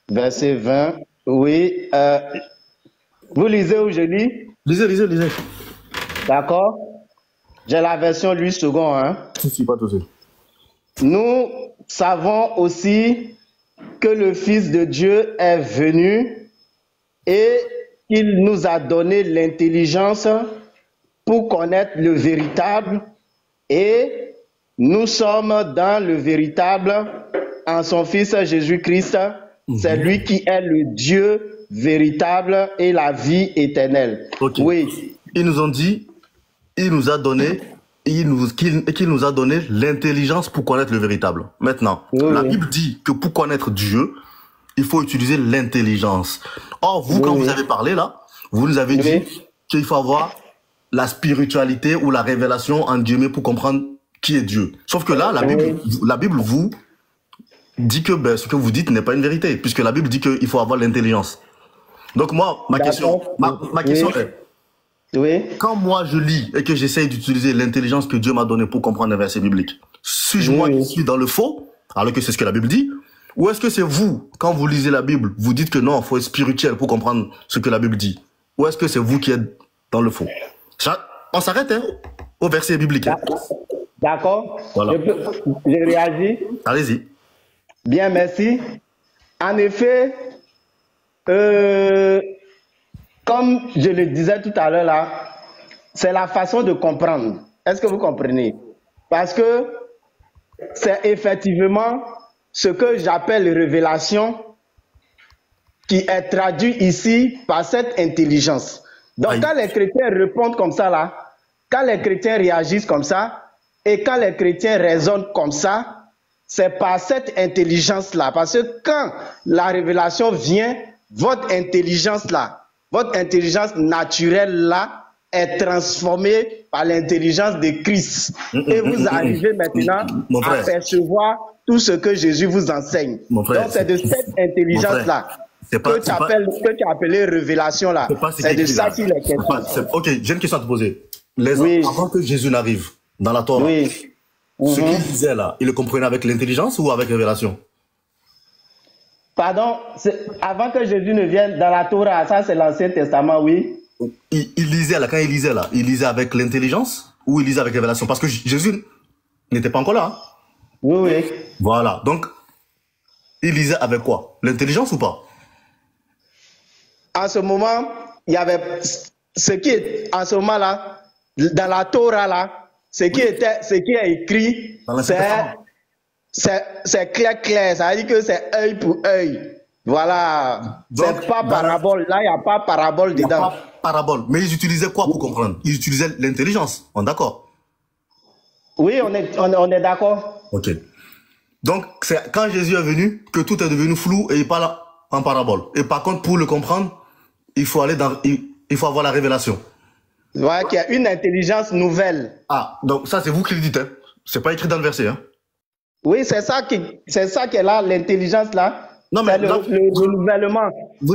verset 20. Oui. Vous lisez où je lis? Lisez. D'accord. J'ai la version Louis II. Hein. Si, pas tout. Nous savons aussi que le Fils de Dieu est venu et qu'il nous a donné l'intelligence pour connaître le véritable, et nous sommes dans le véritable en son Fils Jésus-Christ. C'est lui qui est le Dieu véritable et la vie éternelle. Okay. Oui. Ils nous ont dit, il nous a donné, qu'il nous a donné l'intelligence pour connaître le véritable. Maintenant, la Bible dit que pour connaître Dieu, il faut utiliser l'intelligence. Or, vous, quand vous avez parlé là, vous nous avez dit qu'il faut avoir la spiritualité ou la révélation en Dieu pour comprendre qui est Dieu. Sauf que là, la Bible vous dit que ce que vous dites n'est pas une vérité, puisque la Bible dit qu'il faut avoir l'intelligence. Donc moi, ma question est, quand moi je lis et que j'essaye d'utiliser l'intelligence que Dieu m'a donnée pour comprendre un verset biblique, suis-je moi qui suis dans le faux, alors que c'est ce que la Bible dit, ou est-ce que c'est vous, quand vous lisez la Bible, vous dites que non, il faut être spirituel pour comprendre ce que la Bible dit, ou est-ce que c'est vous qui êtes dans le faux? On s'arrête au verset biblique. D'accord. Voilà. Je réagis. Allez-y. Bien, merci. En effet, comme je le disais tout à l'heure là, c'est la façon de comprendre. Est-ce que vous comprenez? Parce que c'est effectivement ce que j'appelle révélation qui est traduit ici par cette intelligence. Donc, quand les chrétiens répondent comme ça, là, quand les chrétiens réagissent comme ça, et quand les chrétiens raisonnent comme ça, c'est par cette intelligence-là. Parce que quand la révélation vient, votre intelligence-là, votre intelligence naturelle-là, est transformée par l'intelligence de Christ. Et vous arrivez maintenant à percevoir tout ce que Jésus vous enseigne. Donc, c'est de cette intelligence-là que tu as appelé révélation là. C'est de ça qu'il est question. Ok, j'ai une question à te poser. Avant que Jésus n'arrive dans la Torah, ce qu'il disait là, il le comprenait avec l'intelligence ou avec révélation? Pardon, avant que Jésus ne vienne dans la Torah, ça c'est l'Ancien Testament, oui. Il lisait là, quand il lisait là, il lisait avec l'intelligence ou il lisait avec révélation? Parce que Jésus n'était pas encore là. Hein? Oui. Voilà, donc il lisait avec quoi? L'intelligence ou pas? En ce moment, il y avait ce qui est en ce moment là, dans la Torah là, ce qui est écrit, c'est clair, ça veut dire que c'est œil pour œil. Voilà, c'est pas parabole, là il n'y a pas parabole dedans. Il n'y a pas parabole, mais ils utilisaient quoi pour comprendre? Ils utilisaient l'intelligence, on est d'accord? Oui, on est d'accord. Ok. Donc, c'est quand Jésus est venu que tout est devenu flou et il parle en parabole. Et par contre, pour le comprendre, il faut avoir la révélation. Voilà, qu'il y a une intelligence nouvelle. Ah, donc ça, c'est vous qui le dites, hein? C'est pas écrit dans le verset, hein? Oui, c'est ça qui est là, l'intelligence là. Non, mais le renouvellement.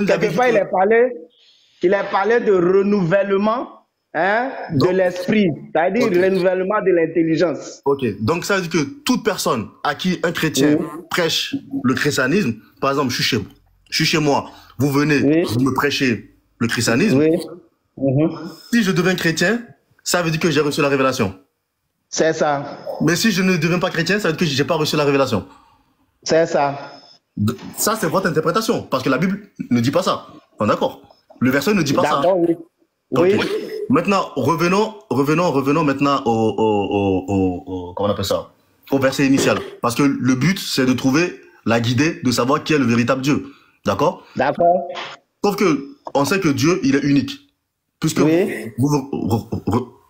Quelque part, il est parlé de renouvellement, hein, de l'esprit, c'est-à-dire renouvellement de l'intelligence. Ok, donc ça veut dire que toute personne à qui un chrétien prêche le christianisme, par exemple, je suis chez moi, vous venez, vous me prêchez le christianisme, si je deviens chrétien, ça veut dire que j'ai reçu la révélation. C'est ça. Mais si je ne deviens pas chrétien, ça veut dire que je n'ai pas reçu la révélation. C'est ça. Ça, c'est votre interprétation, parce que la Bible ne dit pas ça. On est d'accord. Le verset ne dit pas ça. Oui. Okay. Oui. Maintenant, revenons maintenant comment on appelle ça? Au verset initial. Parce que le but, c'est de trouver la guidée, de savoir qui est le véritable Dieu. D'accord? D'accord. Sauf que, on sait que Dieu, il est unique. Puisque vous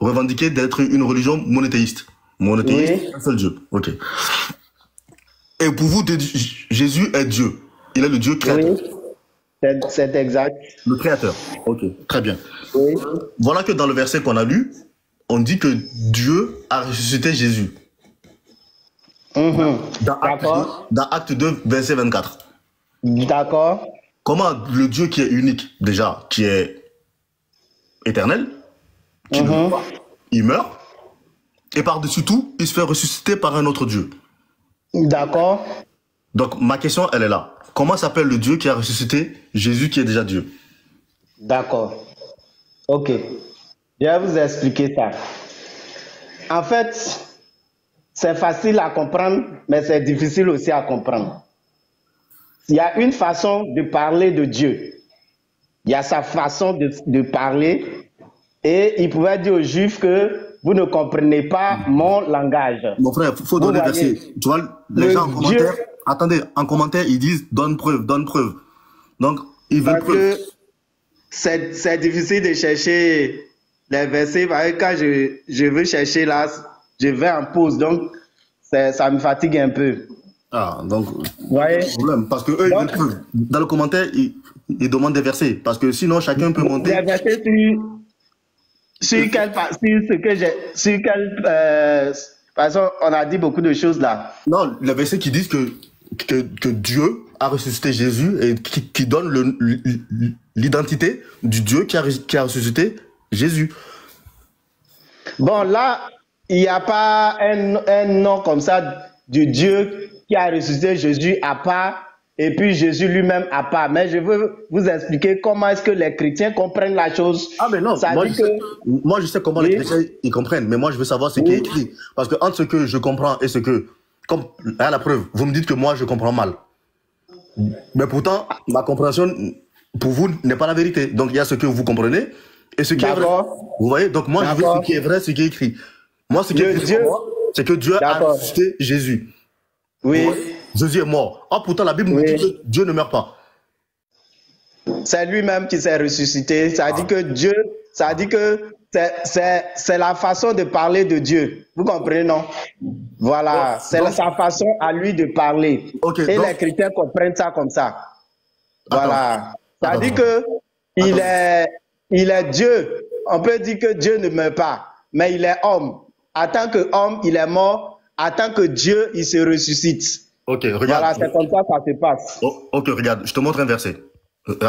revendiquez d'être une religion monothéiste. Un seul Dieu. Ok. Et pour vous, Jésus est Dieu. Il est le Dieu créateur. Oui, c'est exact. Le créateur. Ok, très bien. Oui. Voilà que dans le verset qu'on a lu, on dit que Dieu a ressuscité Jésus. Dans Acte 2, verset 24. D'accord. Comment le Dieu qui est unique, déjà, qui est éternel, qui ne meurt pas, il meurt, et par-dessus tout, il se fait ressusciter par un autre Dieu. D'accord. Donc, ma question, elle est là. Comment s'appelle le Dieu qui a ressuscité Jésus qui est déjà Dieu? D'accord. Ok. Je vais vous expliquer ça. En fait, c'est facile à comprendre, mais c'est difficile aussi à comprendre. Il y a une façon de parler de Dieu. Il y a sa façon de parler. Et il pouvait dire aux Juifs que vous ne comprenez pas mon langage. Mon frère, il faut donner le verset. Tu vois, les gens en commentaire, attendez, en commentaire, ils disent donne preuve, donne preuve. Donc, ils veulent preuve. C'est difficile de chercher les versets. Parce que quand je veux chercher là, je vais en pause. Donc, ça me fatigue un peu. Ah, donc, voyez? Problème, parce que eux, ils veulent preuve. Dans le commentaire, ils demandent des versets. Parce que sinon, chacun peut monter. Des versets sur quel parce qu'on a dit beaucoup de choses là. Non, les versets qui disent que Dieu a ressuscité Jésus et qui donne l'identité du Dieu qui a ressuscité Jésus. Bon, là, il n'y a pas un nom comme ça du Dieu qui a ressuscité Jésus à part et puis Jésus lui-même à part. Mais je veux vous expliquer comment est-ce que les chrétiens comprennent la chose. Ah mais non, moi je sais comment les chrétiens ils comprennent, mais moi je veux savoir ce qui est écrit. Parce que entre ce que je comprends et ce que, comme à la preuve, vous me dites que moi je comprends mal. Mais pourtant, ma compréhension pour vous n'est pas la vérité. Donc il y a ce que vous comprenez et ce qui est vrai. Vous voyez, donc moi je veux ce qui est vrai, ce qui est écrit. Moi ce qui est écrit pour moi, c'est que Dieu a ressuscité Jésus. Oui. Jésus est mort. Ah, pourtant, la Bible nous dit que Dieu ne meurt pas. C'est lui-même qui s'est ressuscité. Ça dit que Dieu, ça dit que c'est la façon de parler de Dieu. Vous comprenez, non? Voilà. C'est sa façon à lui de parler. Et les chrétiens comprennent ça comme ça. Voilà. Ça dit que il est Dieu. On peut dire que Dieu ne meurt pas, mais il est homme. En tant qu'homme, il est mort. En tant que Dieu, il se ressuscite. Ok, regarde. Voilà, c'est comme ça que ça se passe. Ok, regarde, je te montre un verset.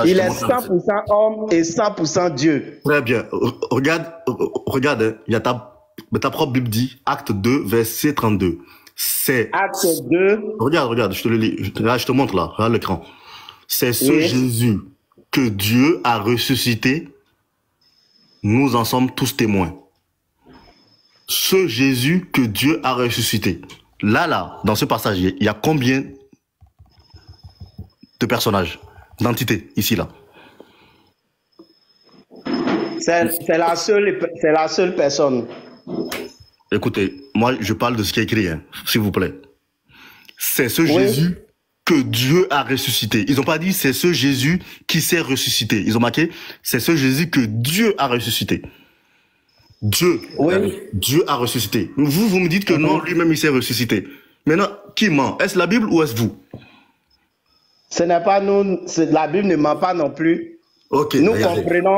Il est 100% homme et 100% Dieu. Très bien. Regarde, il y a ta propre Bible dit, Acte 2, verset 32. C'est... Acte 2. Regarde, je te le lis. Là, je te montre là, à l'écran. C'est ce Jésus que Dieu a ressuscité. Nous en sommes tous témoins. Ce Jésus que Dieu a ressuscité. Là, dans ce passage, il y a combien de personnages, d'entités, ici, là? C'est la seule personne. Écoutez, moi, je parle de ce qui est écrit, hein, s'il vous plaît. C'est ce Jésus que Dieu a ressuscité. Ils n'ont pas dit c'est ce Jésus qui s'est ressuscité. Ils ont marqué c'est ce Jésus que Dieu a ressuscité. Dieu a ressuscité. Vous me dites que non, lui-même, il s'est ressuscité. Maintenant, qui ment? Est-ce la Bible ou est-ce vous? Ce n'est pas nous. La Bible ne ment pas non plus. Nous comprenons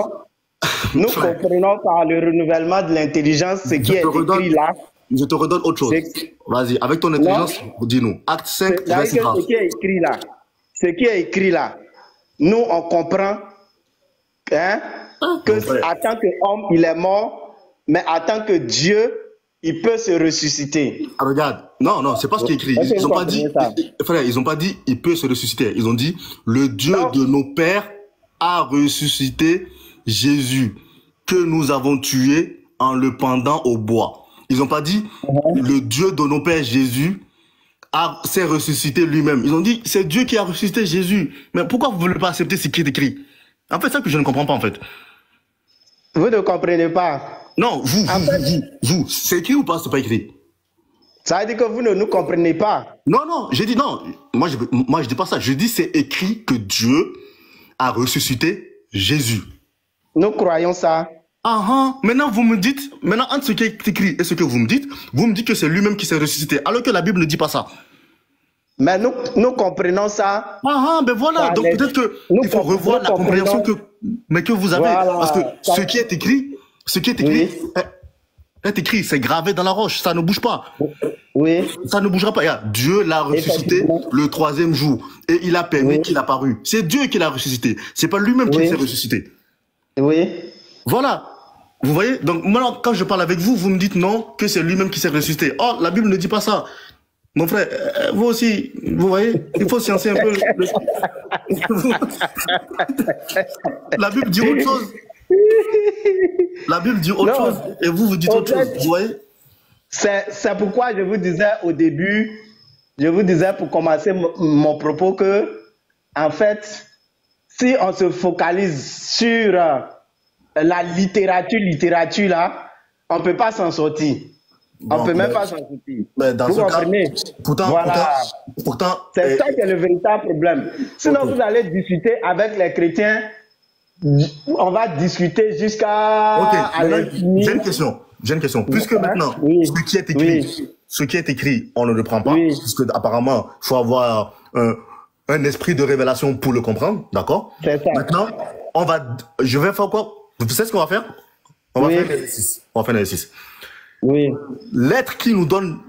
par le renouvellement de l'intelligence ce qui est écrit là. Je te redonne autre chose. Vas-y, avec ton intelligence, dis-nous. Acte 5, verset 30. Ce qui est écrit là, nous, on comprend que en tant qu'homme, il est mort. Mais en tant que Dieu, il peut se ressusciter. Ah, regarde, non, c'est pas ce qui est écrit. Ils n'ont pas dit, frère, ils n'ont pas dit il peut se ressusciter. Ils ont dit le Dieu de nos pères a ressuscité Jésus que nous avons tué en le pendant au bois. Ils n'ont pas dit le Dieu de nos pères Jésus s'est ressuscité lui-même. Ils ont dit c'est Dieu qui a ressuscité Jésus. Mais pourquoi vous ne voulez pas accepter ce qui est écrit? En fait, c'est ça que je ne comprends pas en fait. Vous ne comprenez pas. Non, vous, c'est écrit ou pas, c'est pas écrit? Ça veut dire que vous ne nous comprenez pas. Non, j'ai dit non. Moi, je dis pas ça. Je dis c'est écrit que Dieu a ressuscité Jésus. Nous croyons ça. Maintenant, vous me dites, entre ce qui est écrit et ce que vous me dites que c'est lui-même qui s'est ressuscité, alors que la Bible ne dit pas ça. Mais nous comprenons ça. Ben voilà. Donc peut-être qu'il faut revoir la compréhension que vous avez. Voilà. Parce que ce qui est écrit, est écrit, c'est gravé dans la roche, ça ne bouge pas. Oui. Ça ne bougera pas. Dieu l'a ressuscité le 3e jour et il a permis qu'il apparût. C'est Dieu qui l'a ressuscité. C'est pas lui-même qui s'est ressuscité. Oui. Voilà. Vous voyez? Donc, maintenant, quand je parle avec vous, vous me dites non, que c'est lui-même qui s'est ressuscité. Oh, la Bible ne dit pas ça. Mon frère, vous aussi, vous voyez, il faut sciencer un peu. La Bible dit autre chose. La Bible dit autre chose et vous dites autre chose, vous voyez? C'est pourquoi je vous disais au début, je vous disais pour commencer mon propos que, en fait, si on se focalise sur la littérature là, on ne peut pas s'en sortir. On ne peut même pas s'en sortir. Mais dans vous ce comprenez? Pourtant, c'est ça qui est le véritable problème. Sinon, vous allez discuter avec les chrétiens, on va discuter jusqu'à... J'ai une question. Puisque maintenant, ce qui est écrit, on ne le prend pas, puisque apparemment, il faut avoir un esprit de révélation pour le comprendre, d'accord? C'est ça. Maintenant, je vais faire quoi? Vous savez ce qu'on va faire? On va faire un exercice. Oui. L'être qui nous donne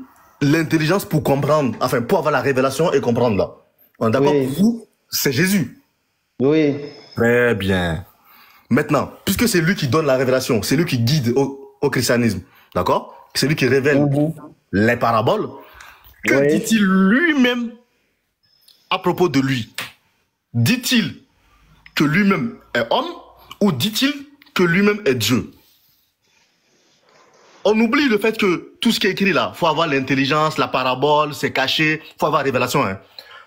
l'intelligence pour comprendre, enfin, pour avoir la révélation et comprendre là. On est d'accord? Vous, c'est Jésus. Oui. Très bien. Maintenant, puisque c'est lui qui donne la révélation, c'est lui qui guide au christianisme, d'accord? C'est lui qui révèle les paraboles. Que dit-il lui-même à propos de lui? Dit-il que lui-même est homme ou dit-il que lui-même est Dieu? On oublie le fait que tout ce qui est écrit là, il faut avoir l'intelligence, la parabole, c'est caché, il faut avoir la révélation. Hein.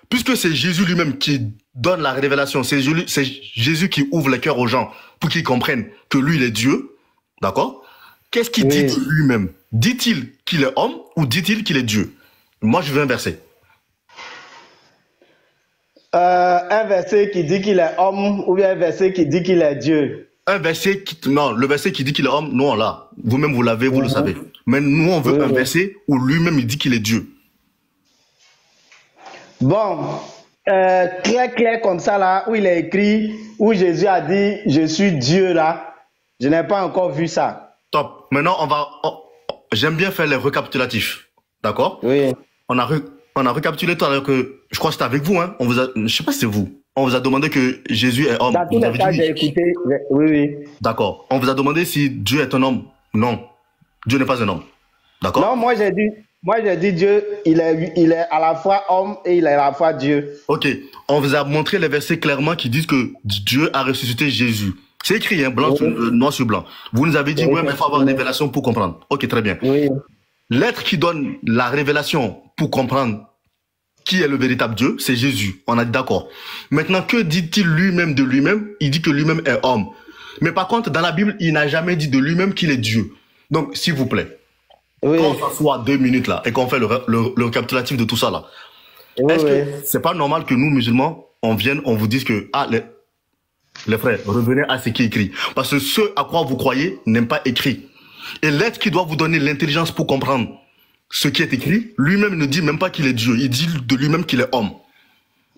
Puisque c'est Jésus lui-même qui donne la révélation, c'est Jésus qui ouvre les cœurs aux gens pour qu'ils comprennent que lui, il est Dieu, d'accord? Qu'est-ce qu'il dit de lui-même? Dit-il qu'il est homme ou dit-il qu'il est Dieu? Moi, je veux un verset. Un verset qui dit qu'il est homme ou bien un verset qui dit qu'il est Dieu? Un verset non, le verset qui dit qu'il est homme, non, là. Vous-même, vous l'avez, vous le savez. Mais nous, on veut un verset où lui-même, il dit qu'il est Dieu. Bon, clair comme ça, là, où il est écrit, où Jésus a dit, je suis Dieu, là. Je n'ai pas encore vu ça. Top. Maintenant, j'aime bien faire les récapitulatifs. D'accord? Oui. On a récapitulé tout à l'heure que, je crois que c'était avec vous, hein. Je sais pas si c'est vous. On vous a demandé que Jésus est homme. Dans tous les cas, j'ai écouté. Oui. D'accord. On vous a demandé si Dieu est un homme. Non. Dieu n'est pas un homme. D'accord? Non, moi j'ai dit Dieu, il est à la fois homme et il est à la fois Dieu. Ok. On vous a montré les versets clairement qui disent que Dieu a ressuscité Jésus. C'est écrit, hein, noir sur blanc. Vous nous avez dit, mais il faut avoir une révélation pour comprendre. Ok, très bien. Oui. L'être qui donne la révélation pour comprendre qui est le véritable Dieu, c'est Jésus. On a dit d'accord. Maintenant, que dit-il lui-même de lui-même? Il dit que lui-même est homme. Mais par contre, dans la Bible, il n'a jamais dit de lui-même qu'il est Dieu. Donc, s'il vous plaît, quand on s'assoit 2 minutes là et qu'on fait le récapitulatif de tout ça là, est-ce que c'est pas normal que nous, musulmans, on vous dise que, les frères, revenez à ce qui est écrit. Parce que ce à quoi vous croyez n'est pas écrit. Et l'être qui doit vous donner l'intelligence pour comprendre ce qui est écrit, lui-même ne dit même pas qu'il est Dieu. Il dit de lui-même qu'il est homme.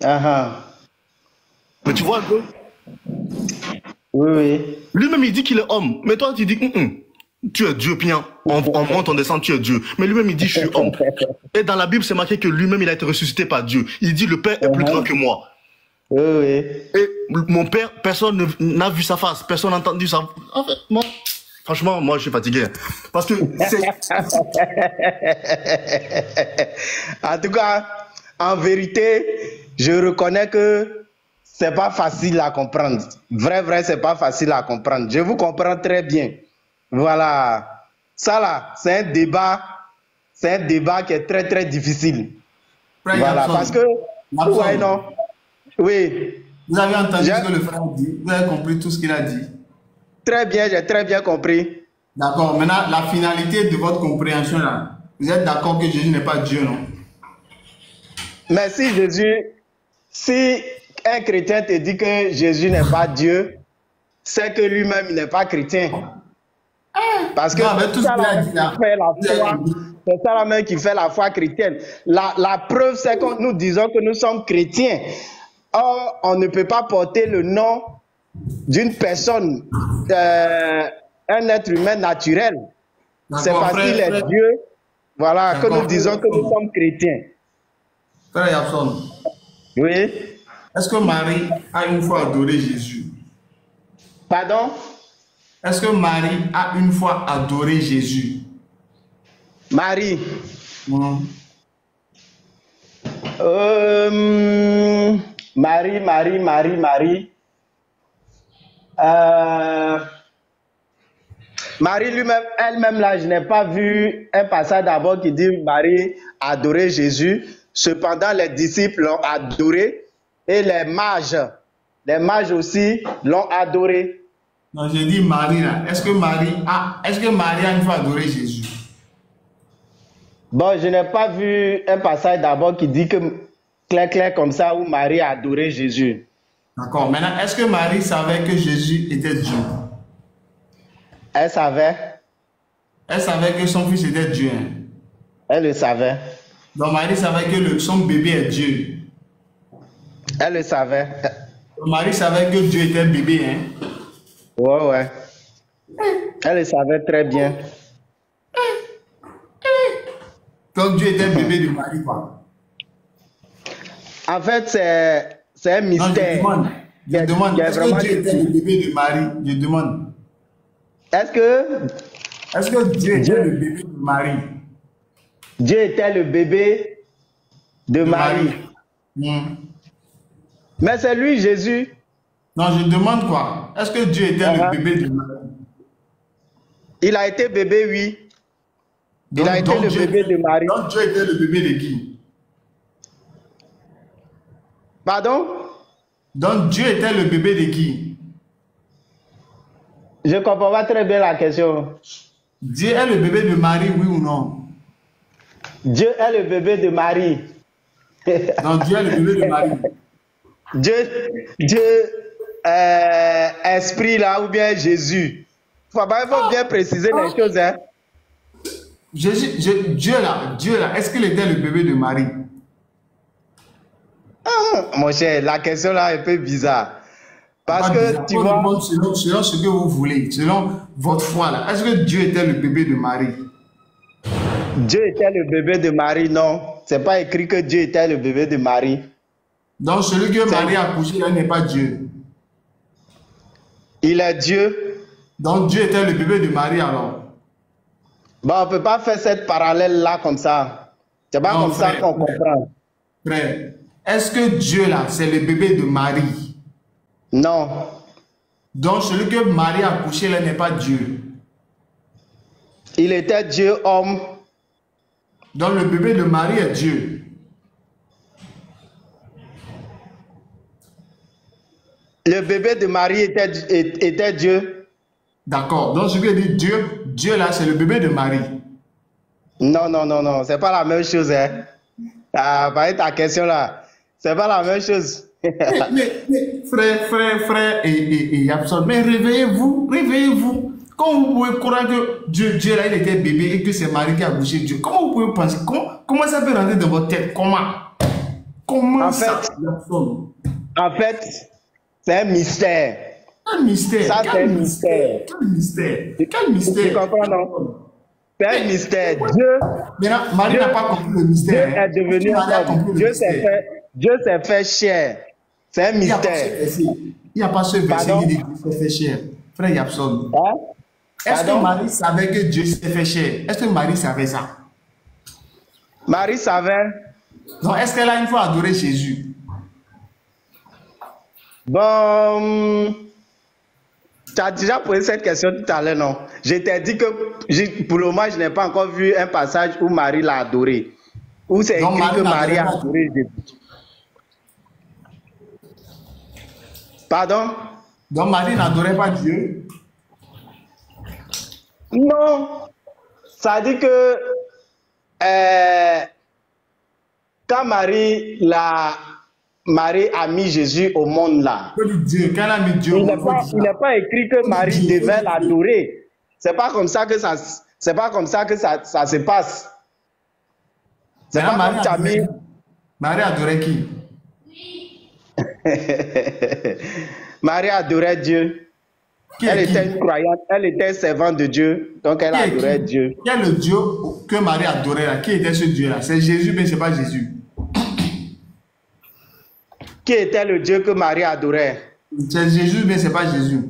Mais tu vois un peu? Oui. Lui-même, il dit qu'il est homme. Mais toi, tu dis, tu es Dieu, bien. On monte, on descend, tu es Dieu. Mais lui-même, il dit, je suis homme. Et dans la Bible, c'est marqué que lui-même, il a été ressuscité par Dieu. Il dit, le Père est plus grand que moi. Oui. Et mon Père, personne n'a vu sa face. Personne n'a entendu sa... En fait, moi... Franchement, moi, je suis fatigué. Parce que en tout cas, en vérité, je reconnais que c'est pas facile à comprendre. Vrai, c'est pas facile à comprendre. Je vous comprends très bien. Voilà. Ça là, c'est un débat qui est très, très difficile. Voilà, parce que... Oui. Vous avez entendu ce que le frère dit? Vous avez compris tout ce qu'il a dit? Très bien, j'ai très bien compris. D'accord. Maintenant, la finalité de votre compréhension là, vous êtes d'accord que Jésus n'est pas Dieu, non? Mais si un chrétien te dit que Jésus n'est pas Dieu, c'est que lui-même il n'est pas chrétien. Parce que c'est ça la même qui fait la foi chrétienne. La preuve, c'est que nous disons que nous sommes chrétiens. Or, on ne peut pas porter le nom d'une personne, un être humain naturel. C'est parce qu'il est Dieu, voilà, que nous disons que nous sommes chrétiens. Frère Yapson. Oui. Est-ce que Marie a une fois adoré Jésus? Pardon? Est-ce que Marie a une fois adoré Jésus? Marie. Marie, Marie, Marie, Marie. Marie lui-même, elle-même là, je n'ai pas vu un passage d'abord qui dit Marie adorait Jésus. Cependant, les disciples l'ont adoré et les mages aussi l'ont adoré. Non, j'ai dit Marie là. Est-ce que Marie a une fois adoré Jésus? Bon, je n'ai pas vu un passage d'abord qui dit que clair comme ça où Marie a adoré Jésus. D'accord. Maintenant, est-ce que Marie savait que Jésus était Dieu? Elle savait. Elle savait que son fils était Dieu. Hein? Elle le savait. Donc Marie savait que son bébé est Dieu. Elle le savait. Donc, Marie savait que Dieu était bébé. Hein? Ouais. Elle le savait très bien. Donc Dieu était bébé de Marie, quoi. En fait, c'est un mystère. Non, je demande, est-ce que Dieu était le bébé de Marie? Je demande. Est-ce que Dieu était le bébé de Marie? Dieu était le bébé de Marie. Mais c'est lui, Jésus. Non, je demande quoi? Est-ce que Dieu était le bébé de Marie? Il a été bébé, oui. Il a été le bébé de Marie. Donc Dieu était le bébé de qui? Pardon? Donc Dieu était le bébé de qui? Je ne comprends pas très bien la question. Dieu est le bébé de Marie, oui ou non? Dieu est le bébé de Marie. Donc Dieu est le bébé de Marie. Dieu esprit là ou bien Jésus. Il faut bien préciser les choses. Hein? Dieu là, est-ce qu'il était le bébé de Marie? Mon cher, la question là est un peu bizarre. Parce que bizarre. Tu vois... Selon ce que vous voulez, selon votre foi là, est-ce que Dieu était le bébé de Marie? Dieu était le bébé de Marie, non. C'est pas écrit que Dieu était le bébé de Marie. Donc celui que Marie a accouché là n'est pas Dieu. Il est Dieu. Donc Dieu était le bébé de Marie alors. Bon, on ne peut pas faire cette parallèle là comme ça. C'est pas comme ça qu'on comprend. Frère, est-ce que Dieu là, c'est le bébé de Marie? Non. Donc celui que Marie a accouché là n'est pas Dieu. Il était Dieu homme. Donc le bébé de Marie est Dieu. Le bébé de Marie était Dieu. D'accord. Donc je veux dire Dieu là, c'est le bébé de Marie. Non. C'est pas la même chose. Hein. Ta question là. C'est pas la même chose. mais frère, et absolument. Mais réveillez-vous. Comment vous pouvez croire que Dieu là, il était bébé et que c'est Marie qui a accouché Dieu? Comment vous pouvez penser? Comment ça peut rentrer dans votre tête? Comment ça? En fait, c'est un mystère. Un mystère. Ça, c'est un mystère. Quel mystère? Tu comprends, non? C'est un mystère. Dieu. Maintenant, Marie n'a pas compris le mystère. Dieu est devenu homme. Dieu s'est fait chair. C'est un mystère. Il n'y a pas ce verset qui dit que Dieu s'est fait chair. Frère Yapson. Est-ce que Marie savait que Dieu s'est fait chair? Est-ce que Marie savait ça? Marie savait. Donc, est-ce qu'elle a une fois adoré Jésus? Bon, tu as déjà posé cette question tout à l'heure, non? Je t'ai dit que pour le moment, je n'ai pas encore vu un passage où Marie l'a adoré. Où c'est écrit que Marie a adoré Jésus. Pardon? Donc Marie n'adorait pas Dieu? Non. Ça dit que quand Marie a mis Jésus au monde là. Dieu, qu'elle a mis Dieu il n'est pas écrit que Marie devait l'adorer. C'est pas comme ça que ça se passe. C'est pas comme tu as mis. Marie adorait qui? Marie adorait Dieu. Elle était une croyante, elle était servante de Dieu, donc elle adorait Dieu. Quel est le Dieu que Marie adorait là? Qui était ce Dieu là? C'est Jésus, mais c'est pas Jésus. Qui était le Dieu que Marie adorait? C'est Jésus, mais c'est pas Jésus.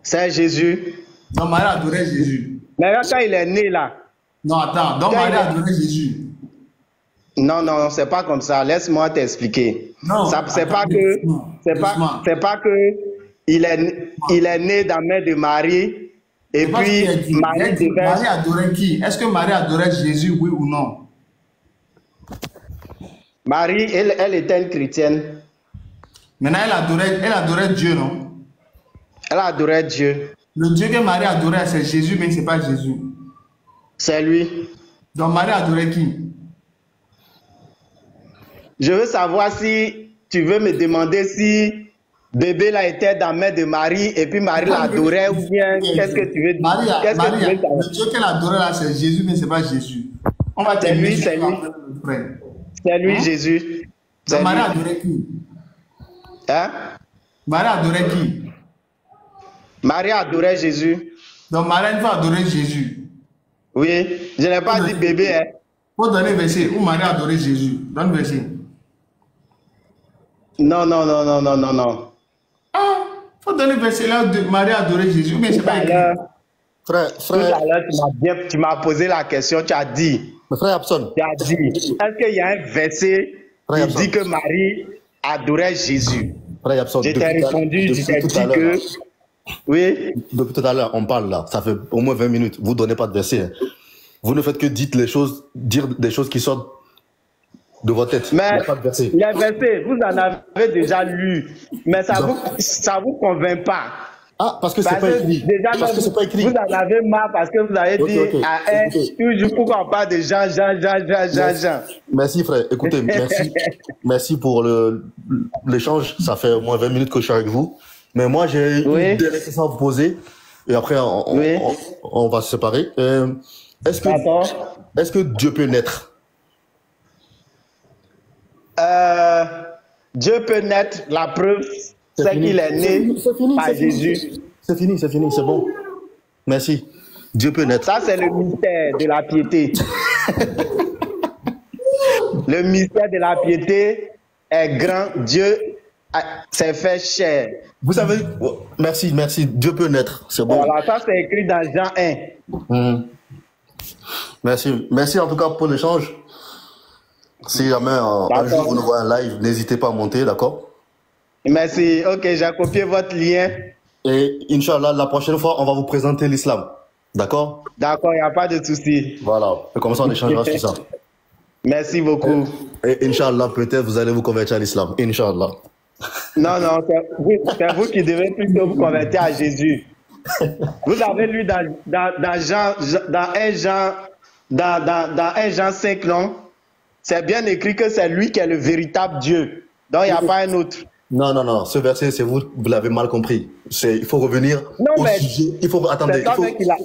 C'est Jésus. Donc Marie adorait Jésus. Mais quand il est né là. Non, attends. Donc Marie adorait Jésus. Non, non, c'est pas comme ça. Laisse-moi t'expliquer. Non, c'est pas que il est né dans la main de Marie et puis Marie adorait qui? Est-ce que Marie adorait Jésus, oui ou non? Marie, elle était une chrétienne. Maintenant, elle adorait Dieu, non? Elle adorait Dieu. Le Dieu que Marie adorait, c'est Jésus, mais ce n'est pas Jésus. C'est lui. Donc Marie adorait qui? Je veux savoir si tu veux me demander si bébé là était dans la main de Marie et puis Marie l'adorait ou bien qu'est-ce que tu veux dire? Marie, le Dieu qu'elle adorait là, c'est Jésus, mais ce n'est pas Jésus. On va c'est lui, c'est lui. C'est lui, Jésus. Donc Marie adorait qui? Hein? Marie adorait qui? Marie adorait Jésus. Donc Marie ne va adorer Jésus. Oui, je n'ai pas dit bébé. Hein. Faut donner verset où Marie adorait Jésus. Donne verset. Non, non, non, non, non, non, non. Ah, faut donner verset là où Marie adorait Jésus, mais c'est pas écrit. Frère, tout à l'heure, tu m'as posé la question, tu as dit. Mais frère Abson. Tu as dit, est-ce qu'il y a un verset qui dit que Marie adorait Jésus? Frère Abson, je t'ai répondu, je t'ai dit que... Oui. Depuis tout à l'heure, on parle là, ça fait au moins 20 minutes, vous ne donnez pas de verset. Hein. Vous ne faites que dire des choses qui sortent de votre tête. Mais les versets, vous en avez déjà lu, mais ça vous convainc pas. Ah, parce que c'est pas écrit. Déjà, parce que c'est pas écrit. Vous en avez marre parce que vous avez dit à un, toujours pourquoi on parle de Jean. Merci frère, écoutez, merci. Merci pour l'échange, ça fait au moins 20 minutes que je suis avec vous. Mais moi, j'ai une dernière question à vous poser. Et après, on va se séparer. Est-ce que Dieu peut naître? Dieu peut naître, la preuve, c'est qu'il est né par Jésus. C'est fini, c'est bon. Merci. Dieu peut naître. Ça, c'est le mystère de la piété. Le mystère de la piété est grand. Dieu s'est fait chair. Vous savez, merci, Dieu peut naître, c'est bon. Voilà, ça c'est écrit dans Jean 1. Merci en tout cas pour l'échange. Si jamais un jour vous nous voyez en live, n'hésitez pas à monter, d'accord? Merci, ok, j'ai copié votre lien. Et Inch'Allah, la prochaine fois, on va vous présenter l'islam, d'accord? D'accord, il n'y a pas de souci. Voilà, et comme ça on échangera sur ça. Merci beaucoup. Et Inch'Allah, peut-être vous allez vous convertir à l'islam, Inch'Allah. Non, non, c'est vous qui devez plutôt vous convertir à Jésus. Vous avez lu dans 1 Jean 5, non? C'est bien écrit que c'est lui qui est le véritable Dieu. Donc, il n'y a pas un autre. Non, ce verset, c'est vous l'avez mal compris. Il faut revenir au sujet. Attendez.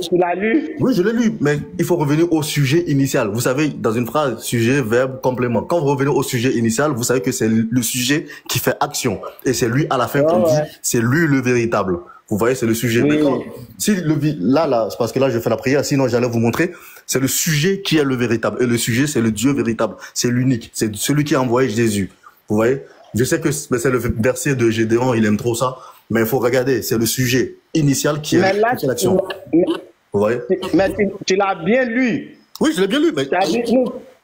Tu l'as lu? Oui, je l'ai lu, mais il faut revenir au sujet initial. Vous savez, dans une phrase, sujet, verbe, complément. Quand vous revenez au sujet initial, vous savez que c'est le sujet qui fait action. Et c'est lui, à la fin, qu'on dit, c'est lui le véritable. Vous voyez, c'est le sujet. Oui. Si là, c'est parce que là, je fais la prière, sinon j'allais vous montrer. C'est le sujet qui est le véritable. Et le sujet, c'est le Dieu véritable. C'est l'unique. C'est celui qui a envoyé Jésus. Vous voyez? Je sais que c'est le verset de Gédéon, il aime trop ça. Mais il faut regarder, c'est le sujet initial qui est l'action. Vous voyez? Mais tu l'as bien lu. Oui, je l'ai bien lu. Mais...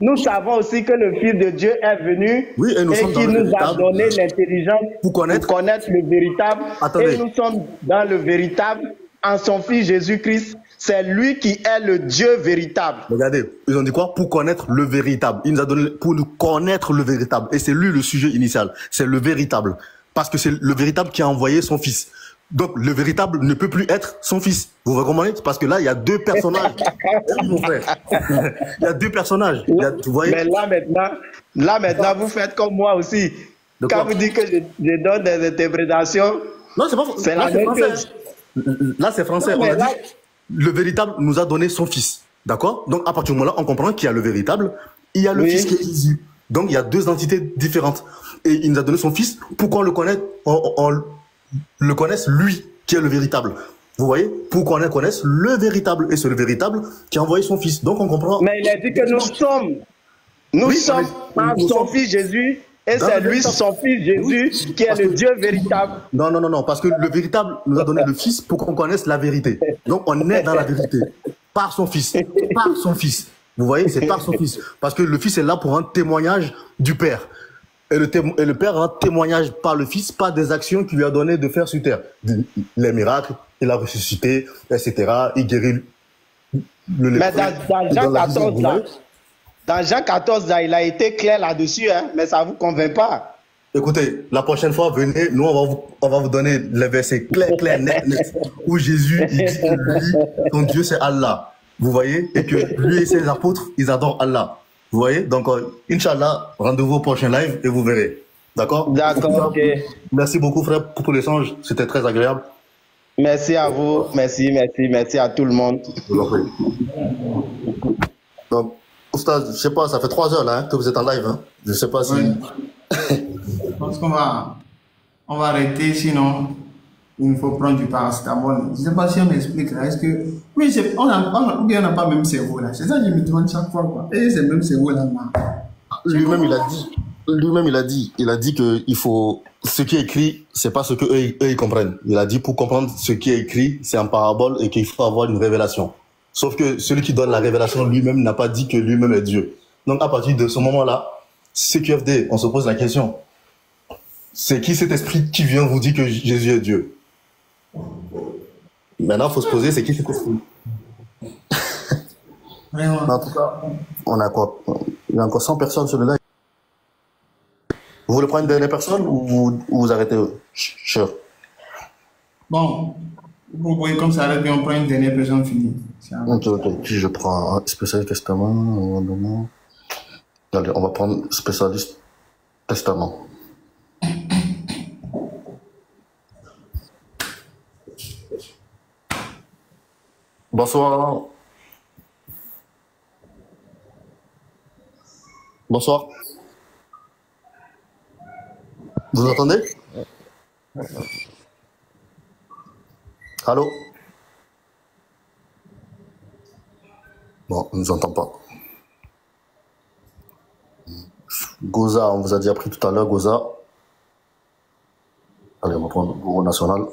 Nous savons aussi que le Fils de Dieu est venu et qui nous a donné l'intelligence pour connaître le véritable. Attendez. Et nous sommes dans le véritable en son Fils Jésus-Christ. C'est lui qui est le Dieu véritable. Regardez, ils ont dit quoi? Pour connaître le véritable. Il nous a donné pour nous connaître le véritable. Et c'est lui le sujet initial. C'est le véritable. Parce que c'est le véritable qui a envoyé son fils. Donc, le véritable ne peut plus être son fils. Vous comprenez? Parce que là, il y a deux personnages. Mon frère. Il y a deux personnages. Vous voyez? Mais là maintenant, vous faites comme moi aussi. Quand vous dites que je donne des interprétations, non, c'est pas c'est la même chose. Là, c'est français. On a dit, le véritable nous a donné son fils. D'accord? Donc, à partir du moment-là, on comprend qu'il y a le véritable, il y a le fils qui est Jésus. Donc, il y a deux entités différentes. Et il nous a donné son fils pour qu'on le connaisse, on le connaisse lui, qui est le véritable. Vous voyez? Pour qu'on connaisse le véritable. Et c'est le véritable qui a envoyé son fils. Donc, on comprend. Mais il a dit que nous sommes par son fils Jésus. Et c'est lui, son fils Jésus, qui est le Dieu véritable. Non, parce que le véritable nous a donné le fils pour qu'on connaisse la vérité. Donc, on est dans la vérité. Par son fils. Par son fils. Vous voyez, c'est par son Fils. Parce que le Fils est là pour un témoignage du Père. Et le Père rend témoignage par le Fils, par des actions qu'il lui a donné de faire sur terre. Les miracles, il a ressuscité, etc. Il guérit le lépreux. Mais dans Jean 14, là, dans Jean 14, là, il a été clair là-dessus, hein, mais ça ne vous convainc pas. Écoutez, la prochaine fois, venez, nous, on va vous donner les versets clairs, net, où Jésus, il dit que lui, son Dieu, c'est Allah. Vous voyez? Et que lui et ses apôtres, ils adorent Allah. Vous voyez? Donc, Inch'Allah, rendez-vous au prochain live et vous verrez. D'accord? D'accord, ok. Merci beaucoup, frère, pour l'échange. C'était très agréable. Merci à vous. Merci à tout le monde. Donc, Oustaz, je sais pas, ça fait 3 heures là hein, que vous êtes en live. Hein. Je sais pas si... Oui. Je pense qu'on va arrêter, sinon il faut prendre du paracétamol. Je ne sais pas si on explique là. Est-ce que... Oui, on n'a pas le même cerveau là. C'est ça que je me demande chaque fois. Quoi. Et c'est le même cerveau là. Lui-même, il a dit que il faut... Ce qui est écrit, c'est pas ce que eux ils comprennent. Il a dit pour comprendre ce qui est écrit, c'est en parabole et qu'il faut avoir une révélation. Sauf que celui qui donne la révélation lui-même n'a pas dit que lui-même est Dieu. Donc à partir de ce moment-là, CQFD, on se pose la question. C'est qui cet esprit qui vient vous dire que Jésus est Dieu? Maintenant, il faut se poser, c'est qui cet esprit? En tout cas, on a quoi? Il y a encore 100 personnes sur le live. Vous voulez prendre une dernière personne ou vous arrêtez? Sure. Bon, vous voyez comme ça, et on prend une dernière personne finie. Ok. Puis je prends un spécialiste testament. Allez, on va prendre spécialiste testament. Bonsoir. Bonsoir. Vous entendez? Allô? Bon, on ne nous entend pas. Goza, on vous a déjà pris tout à l'heure, Goza. Allez, on va prendre Gourou National.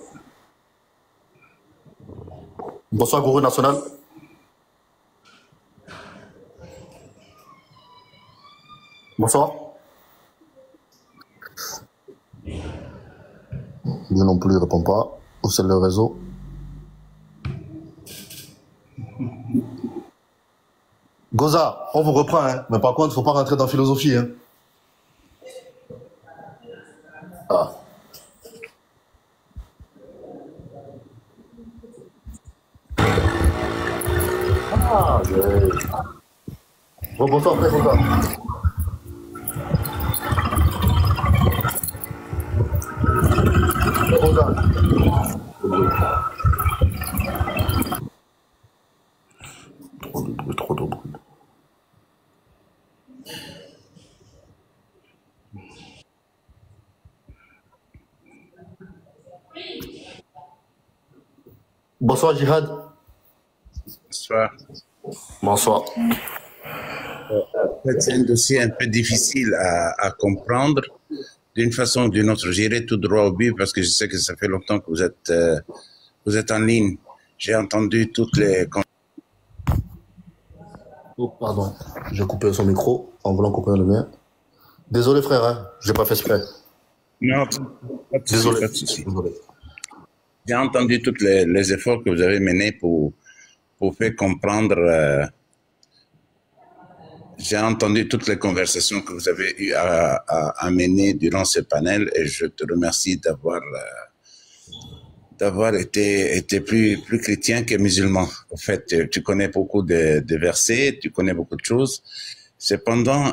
Bonsoir, Gourou National. Bonsoir. Lui non plus, il ne répond pas. Ou c'est le réseau? Goza, on vous reprend, hein. Mais par contre, il ne faut pas rentrer dans la philosophie. Hein. Ah. Ah, bon, bonsoir, frère Goza. Trop de bruit. Bonsoir, Jihad. Bonsoir. Bonsoir. C'est un dossier un peu difficile à comprendre. D'une façon ou d'une autre, j'irai tout droit au but parce que je sais que ça fait longtemps que vous êtes en ligne. J'ai entendu toutes les... Oh, pardon, j'ai coupé son micro en voulant couper le mien. Désolé frère, hein, j'ai pas fait exprès. Non, pas de souci, pas de souci. J'ai entendu tous les efforts que vous avez menés pour faire comprendre. J'ai entendu toutes les conversations que vous avez eu à mener durant ce panel et je te remercie d'avoir été plus chrétien que musulman. En fait, tu connais beaucoup de versets, tu connais beaucoup de choses. Cependant,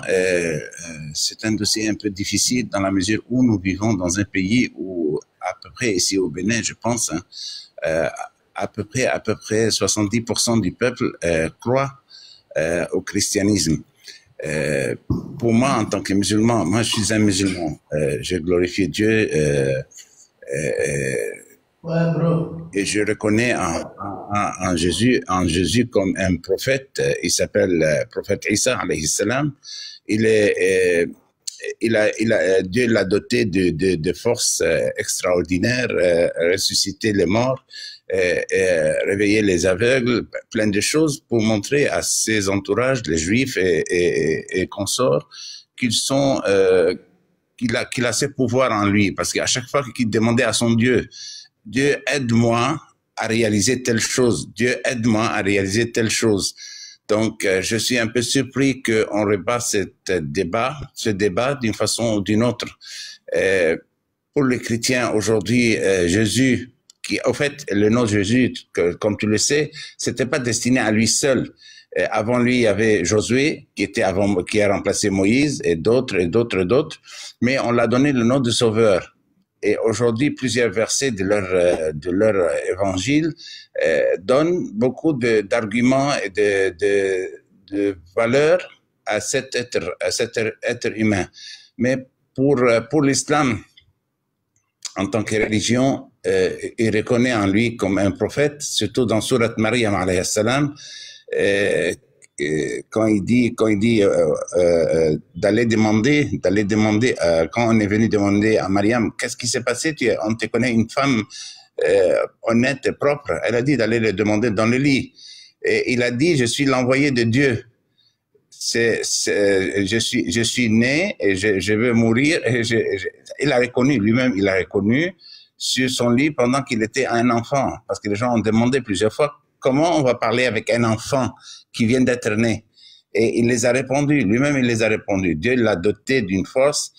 c'est un dossier un peu difficile dans la mesure où nous vivons dans un pays où, à peu près ici au Bénin, je pense, hein, à peu près 70% du peuple croit au christianisme. Pour moi, en tant que musulman, moi je suis un musulman. Je glorifie Dieu et je reconnais en Jésus comme un prophète. Il s'appelle prophète Isa, alayhi salam. Il Dieu l'a doté de forces extraordinaires, ressusciter les morts, réveiller les aveugles, plein de choses pour montrer à ses entourages, les Juifs et consorts, qu'il a ce pouvoir en lui. Parce qu'à chaque fois qu'il demandait à son Dieu, Dieu aide-moi à réaliser telle chose, Dieu aide-moi à réaliser telle chose. Donc, je suis un peu surpris qu'on rebat ce débat d'une façon ou d'une autre. Pour les chrétiens aujourd'hui, Jésus, au fait, le nom de Jésus, comme tu le sais, c'était pas destiné à lui seul. Avant lui, il y avait Josué, qui a remplacé Moïse, et d'autres, mais on l'a donné le nom de Sauveur. Et aujourd'hui, plusieurs versets de leur évangile donnent beaucoup d'arguments et de valeurs à cet être humain. Mais pour l'islam, en tant que religion, il reconnaît en lui comme un prophète, surtout dans Surat Maryam alayhi salam, quand il dit d'aller demander quand on est venu demander à Mariam qu'est-ce qui s'est passé, on te connaît une femme honnête et propre, elle a dit d'aller le demander dans le lit, et il a dit je suis l'envoyé de Dieu, je suis né et je veux mourir, et il a reconnu lui-même, il a reconnu sur son lit pendant qu'il était un enfant, parce que les gens ont demandé plusieurs fois comment on va parler avec un enfant qui vient d'être né? Et il les a répondus, lui-même il les a répondus. Dieu l'a doté d'une force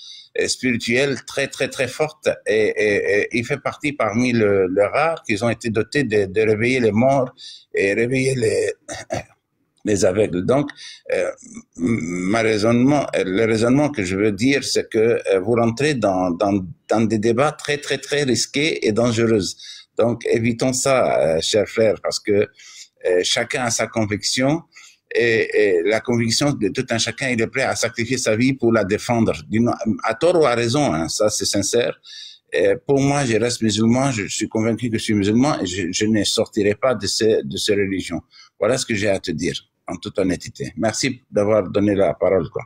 spirituelle très, très, très forte. Et il fait partie parmi le rare qu'ils ont été dotés de réveiller les morts et réveiller les aveugles. Donc, le raisonnement que je veux dire, c'est que vous rentrez dans des débats très, très, très risqués et dangereux. Donc, évitons ça, chers frères, parce que chacun a sa conviction, et la conviction de tout un chacun, il est prêt à sacrifier sa vie pour la défendre, à tort ou à raison, hein, ça c'est sincère. Pour moi, je reste musulman, je suis convaincu que je suis musulman, et je ne sortirai pas de ces religions. Voilà ce que j'ai à te dire, en toute honnêteté. Merci d'avoir donné la parole, quoi.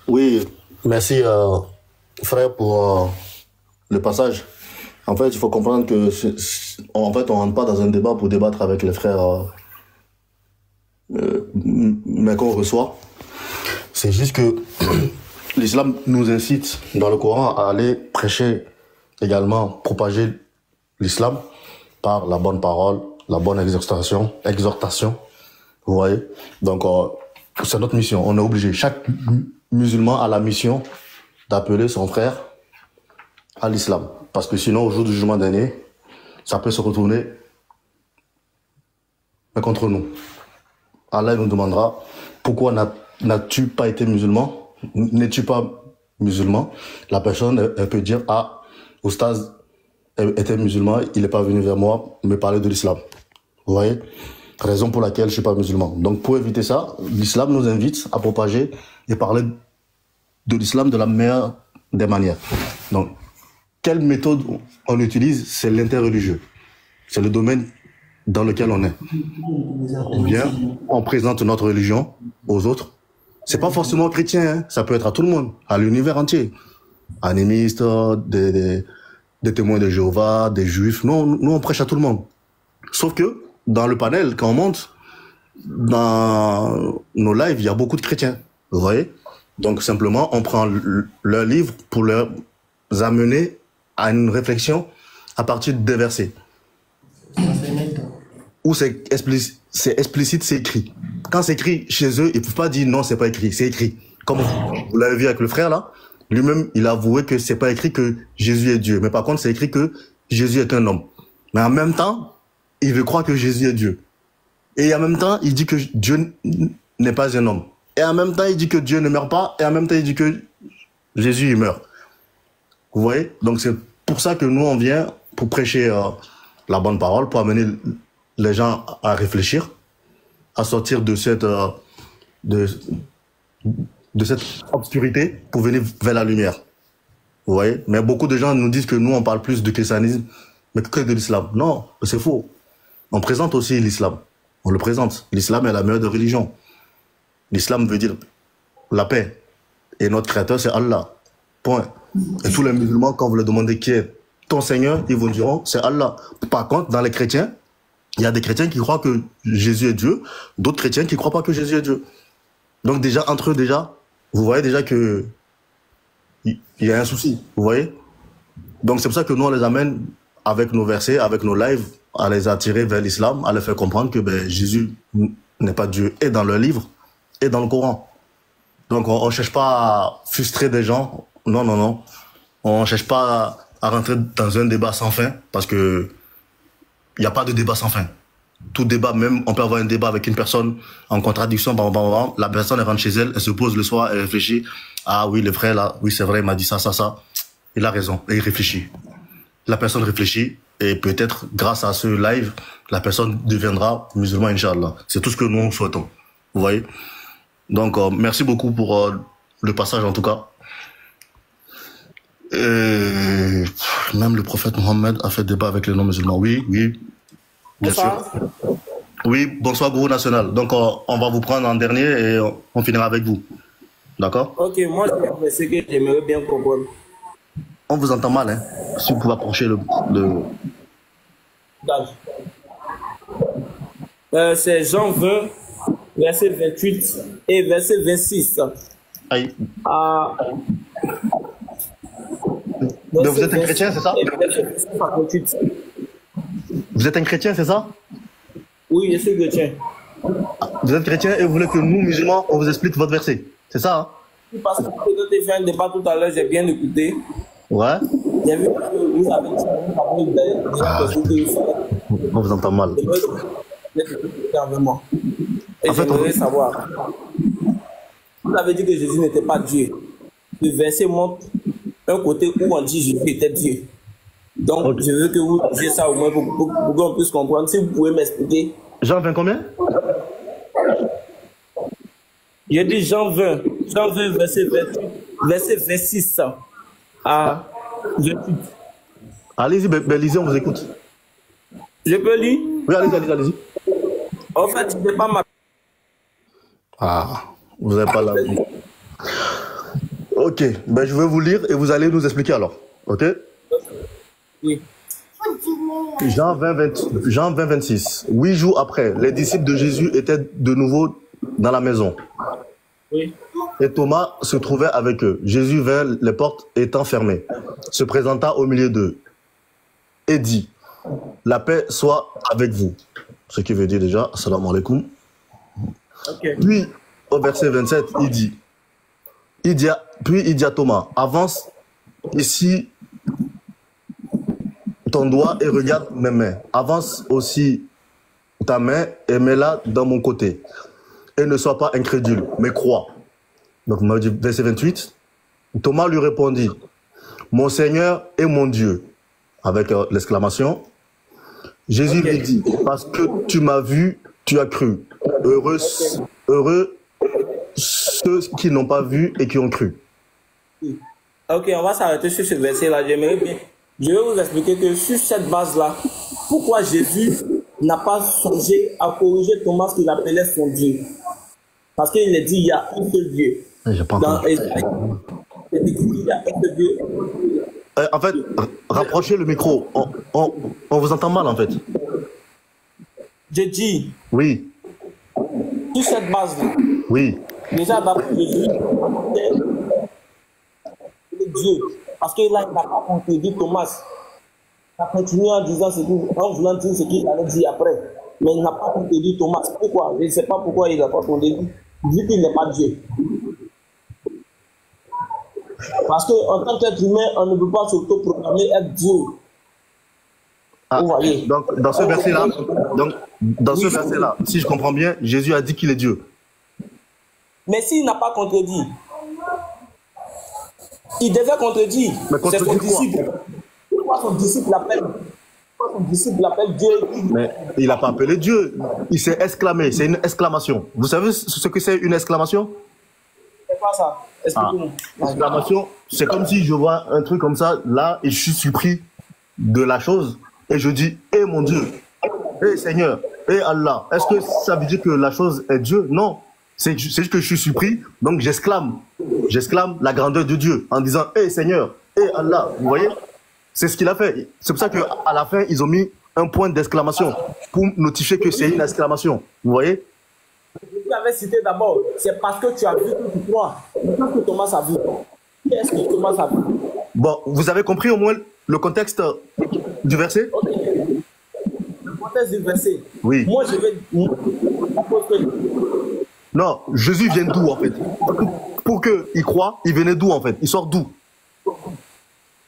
Oui, merci frère pour le passage. En fait, il faut comprendre que en fait, on rentre pas dans un débat pour débattre avec les frères mais qu'on reçoit. C'est juste que l'islam nous incite dans le Coran à aller prêcher également, propager l'islam par la bonne parole, la bonne exhortation. Vous voyez? Donc, c'est notre mission. On est obligé. Chaque musulman a la mission d'appeler son frère à l'islam. Parce que sinon, au jour du jugement dernier, ça peut se retourner contre nous. Allah nous demandera pourquoi n'as-tu pas été musulman? N'es-tu pas musulman? La personne, elle peut dire, ah, Oustaz était musulman, il n'est pas venu vers moi me parler de l'islam. Vous voyez? Raison pour laquelle je ne suis pas musulman. Donc pour éviter ça, l'islam nous invite à propager et parler de l'islam de la meilleure des manières. Donc, quelle méthode on utilise? C'est l'interreligieux. C'est le domaine dans lequel on est. Ou bien, on présente notre religion aux autres. C'est pas forcément aux chrétiens, hein. Ça peut être à tout le monde, à l'univers entier. Animistes, des témoins de Jéhovah, des juifs. Nous, on prêche à tout le monde. Sauf que, dans le panel, quand on monte, dans nos lives, il y a beaucoup de chrétiens. Vous voyez? Donc, simplement, on prend leur livre pour leur amener à une réflexion à partir des versets. Où c'est explicite, c'est écrit. Quand c'est écrit chez eux, ils ne peuvent pas dire non, c'est pas écrit, c'est écrit. Comme vous l'avez vu avec le frère là, lui-même, il a avoué que c'est pas écrit que Jésus est Dieu. Mais par contre, c'est écrit que Jésus est un homme. Mais en même temps, il veut croire que Jésus est Dieu. Et en même temps, il dit que Dieu n'est pas un homme. Et en même temps, il dit que Dieu ne meurt pas. Et en même temps, il dit que Jésus, il meurt. Vous voyez? Donc, c'est pour ça que nous, on vient pour prêcher la bonne parole, pour amener les gens à réfléchir, à sortir de cette obscurité pour venir vers la lumière. Vous voyez? Mais beaucoup de gens nous disent que nous, on parle plus du christianisme, mais que de l'islam. Non, c'est faux. On présente aussi l'islam. On le présente. L'islam est la meilleure des religions. L'islam veut dire la paix. Et notre créateur, c'est Allah. Point. Et tous les musulmans, quand vous leur demandez qui est ton Seigneur, ils vous diront, c'est Allah. Par contre, dans les chrétiens, il y a des chrétiens qui croient que Jésus est Dieu, d'autres chrétiens qui ne croient pas que Jésus est Dieu. Donc déjà, entre eux, déjà, vous voyez déjà que il y a un souci, vous voyez. Donc c'est pour ça que nous, on les amène avec nos versets, avec nos lives, à les attirer vers l'islam, à les faire comprendre que Jésus n'est pas Dieu, et dans leur livre, et dans le Coran. Donc on ne cherche pas à frustrer des gens, non, non, non. On ne cherche pas à rentrer dans un débat sans fin, parce que il n'y a pas de débat sans fin. Tout débat, même on peut avoir un débat avec une personne en contradiction, la personne elle rentre chez elle, elle se pose le soir, elle réfléchit. Ah oui, le frère là, oui c'est vrai, il m'a dit ça, ça, ça. Il a raison, et il réfléchit. La personne réfléchit, et peut-être grâce à ce live, la personne deviendra musulman, Inch'Allah. C'est tout ce que nous souhaitons. Vous voyez? Donc, merci beaucoup pour le passage en tout cas. Et même le prophète Mohammed a fait débat avec les non-musulmans. Oui, oui. Bien sûr. Oui, bonsoir, Gourou National. Donc, on va vous prendre en dernier et on finira avec vous. D'accord? Ok, moi, c'est que j'aimerais bien comprendre. On vous entend mal, hein? Si vous pouvez approcher le... C'est Jean 20, verset 28 et verset 26. Aïe. Donc vous êtes un chrétien, c'est ça? Vous êtes un chrétien, c'est ça? Oui, je suis chrétien. Vous êtes chrétien et vous voulez que nous, musulmans, on vous explique votre verset. C'est ça, hein? Parce que vous avez fait un débat tout à l'heure, j'ai bien écouté. Ouais. J'ai vu que vous avez dit on vous entend mal. Et j'aimerais savoir. Vous avez dit que Jésus n'était pas Dieu. Le verset montre un côté où on dit Jésus était Dieu. Donc, okay. Je veux que vous disiez ça au moins pour qu'on puisse comprendre. Si vous pouvez m'expliquer. Jean 20 combien? J'ai dit Jean 20, verset 28, verset 26 à 28. Allez-y, lisez, on vous écoute. Je peux lire? Oui, allez-y. En fait, je n'ai pas ma... Ah, vous n'avez pas la... Ok, je vais vous lire et vous allez nous expliquer alors. Ok? Oui. Jean 20, 26. 8 jours après, les disciples de Jésus étaient de nouveau dans la maison. Oui. Et Thomas se trouvait avec eux. Jésus vint, les portes étant fermées, se présenta au milieu d'eux et dit, la paix soit avec vous. Ce qui veut dire déjà, assalamu alaikum. Okay. Puis, au verset 27, il dit à Thomas, avance ici ton doigt et regarde mes mains. Avance aussi ta main et mets-la dans mon côté. Et ne sois pas incrédule, mais crois. Donc, verset 28, Thomas lui répondit, mon Seigneur et mon Dieu, avec l'exclamation. Jésus lui dit, parce que tu m'as vu, tu as cru. Heureux ceux qui n'ont pas vu et qui ont cru. Ok, on va s'arrêter sur ce verset-là. J'aimerais bien. Je vais vous expliquer que sur cette base-là, pourquoi Jésus n'a pas songé à corriger Thomas qu'il appelait son Dieu. Parce qu'il a dit il y a un seul Dieu. Dans Ésaïe, il dit qu'il y a un seul Dieu. En fait, rapprochez le micro. On vous entend mal en fait. Je dis. Oui. Sur cette base-là. Oui. Déjà, d'abord, Jésus est Dieu. Parce qu'il n'a pas contredit Thomas. Il a continué en disant en voulant dire ce qu'il allait dire après. Mais il n'a pas contredit Thomas. Pourquoi? Je ne sais pas pourquoi il n'a pas contredit. Il dit qu'il n'est pas Dieu. Parce qu'en tant qu'être humain, on ne peut pas s'auto-proclamer être Dieu. Ah, donc, dans ce verset-là, si je comprends bien, Jésus a dit qu'il est Dieu. Mais s'il n'a pas contredit, il devait contredire. C'est son disciple. Pourquoi son disciple l'appelle Dieu? Mais il n'a pas appelé Dieu. Il s'est exclamé. C'est une exclamation. Vous savez ce que c'est une exclamation? C'est pas ça. Expliquez-moi. Exclamation, c'est comme si je vois un truc comme ça, là, et je suis surpris de la chose, et je dis, hé mon Dieu, hé Seigneur, hé Allah. Est-ce que ça veut dire que la chose est Dieu? Non. C'est juste que je suis surpris, donc j'exclame la grandeur de Dieu en disant « Hé Seigneur, hé Allah ». Vous voyez? C'est ce qu'il a fait. C'est pour ça qu'à la fin, ils ont mis un point d'exclamation pour notifier que c'est une exclamation. Vous voyez? Tu avais cité d'abord, c'est parce que tu as vu que tu crois. Qu'est-ce que Thomas a vu? Qu'est-ce que Thomas a vu? Bon, vous avez compris au moins le contexte du verset? Okay. Le contexte du verset. Oui. Moi, je vais... Non, Jésus vient d'où en fait? Pour qu'il croie, il venait d'où en fait? Il sort d'où?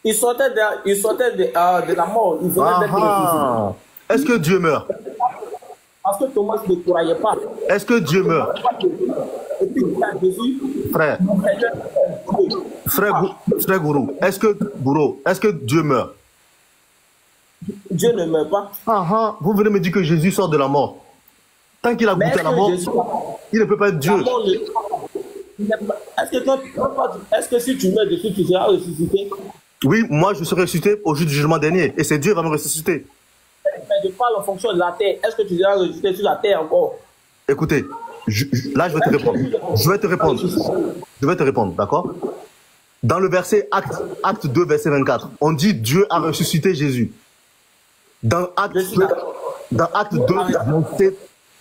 Il sortait de la mort. Il venait d'être ressuscité. Est-ce que Dieu meurt? Parce que Thomas ne croyait pas. Est-ce que Dieu meurt? Et puis Jésus. Frère Gourou, est-ce que Dieu meurt? Dieu ne meurt pas. Vous venez me dire que Jésus sort de la mort. Tant qu'il a goûté à la mort, il ne peut pas être Dieu. Est-ce que si tu meurs dessus, tu seras ressuscité? Oui, moi je serai ressuscité au jour du jugement dernier. Et c'est Dieu qui va me ressusciter. Mais je parle en fonction de la terre. Est-ce que tu seras ressuscité sur la terre encore? Écoutez, là je vais te répondre. Je vais te répondre, d'accord? Dans le verset Acte 2, verset 24, on dit Dieu a ressuscité Jésus. Dans Acte 2, verset...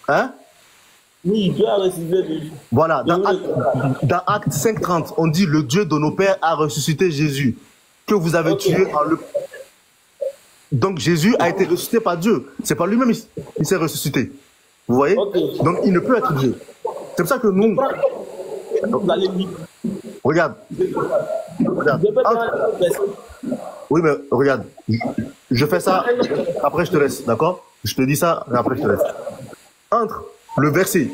Hein? Oui, Dieu a ressuscité Jésus. Voilà, dans Acte 5.30, on dit le Dieu de nos pères a ressuscité Jésus, que vous avez tué en le... Donc Jésus a été ressuscité par Dieu. C'est pas lui-même, il s'est ressuscité. Vous voyez? Donc il ne peut être Dieu. C'est pour ça que nous... Regarde. Oui, mais regarde. Je fais ça, après je te laisse, d'accord? Je te dis ça, et après je te laisse. Entre le verset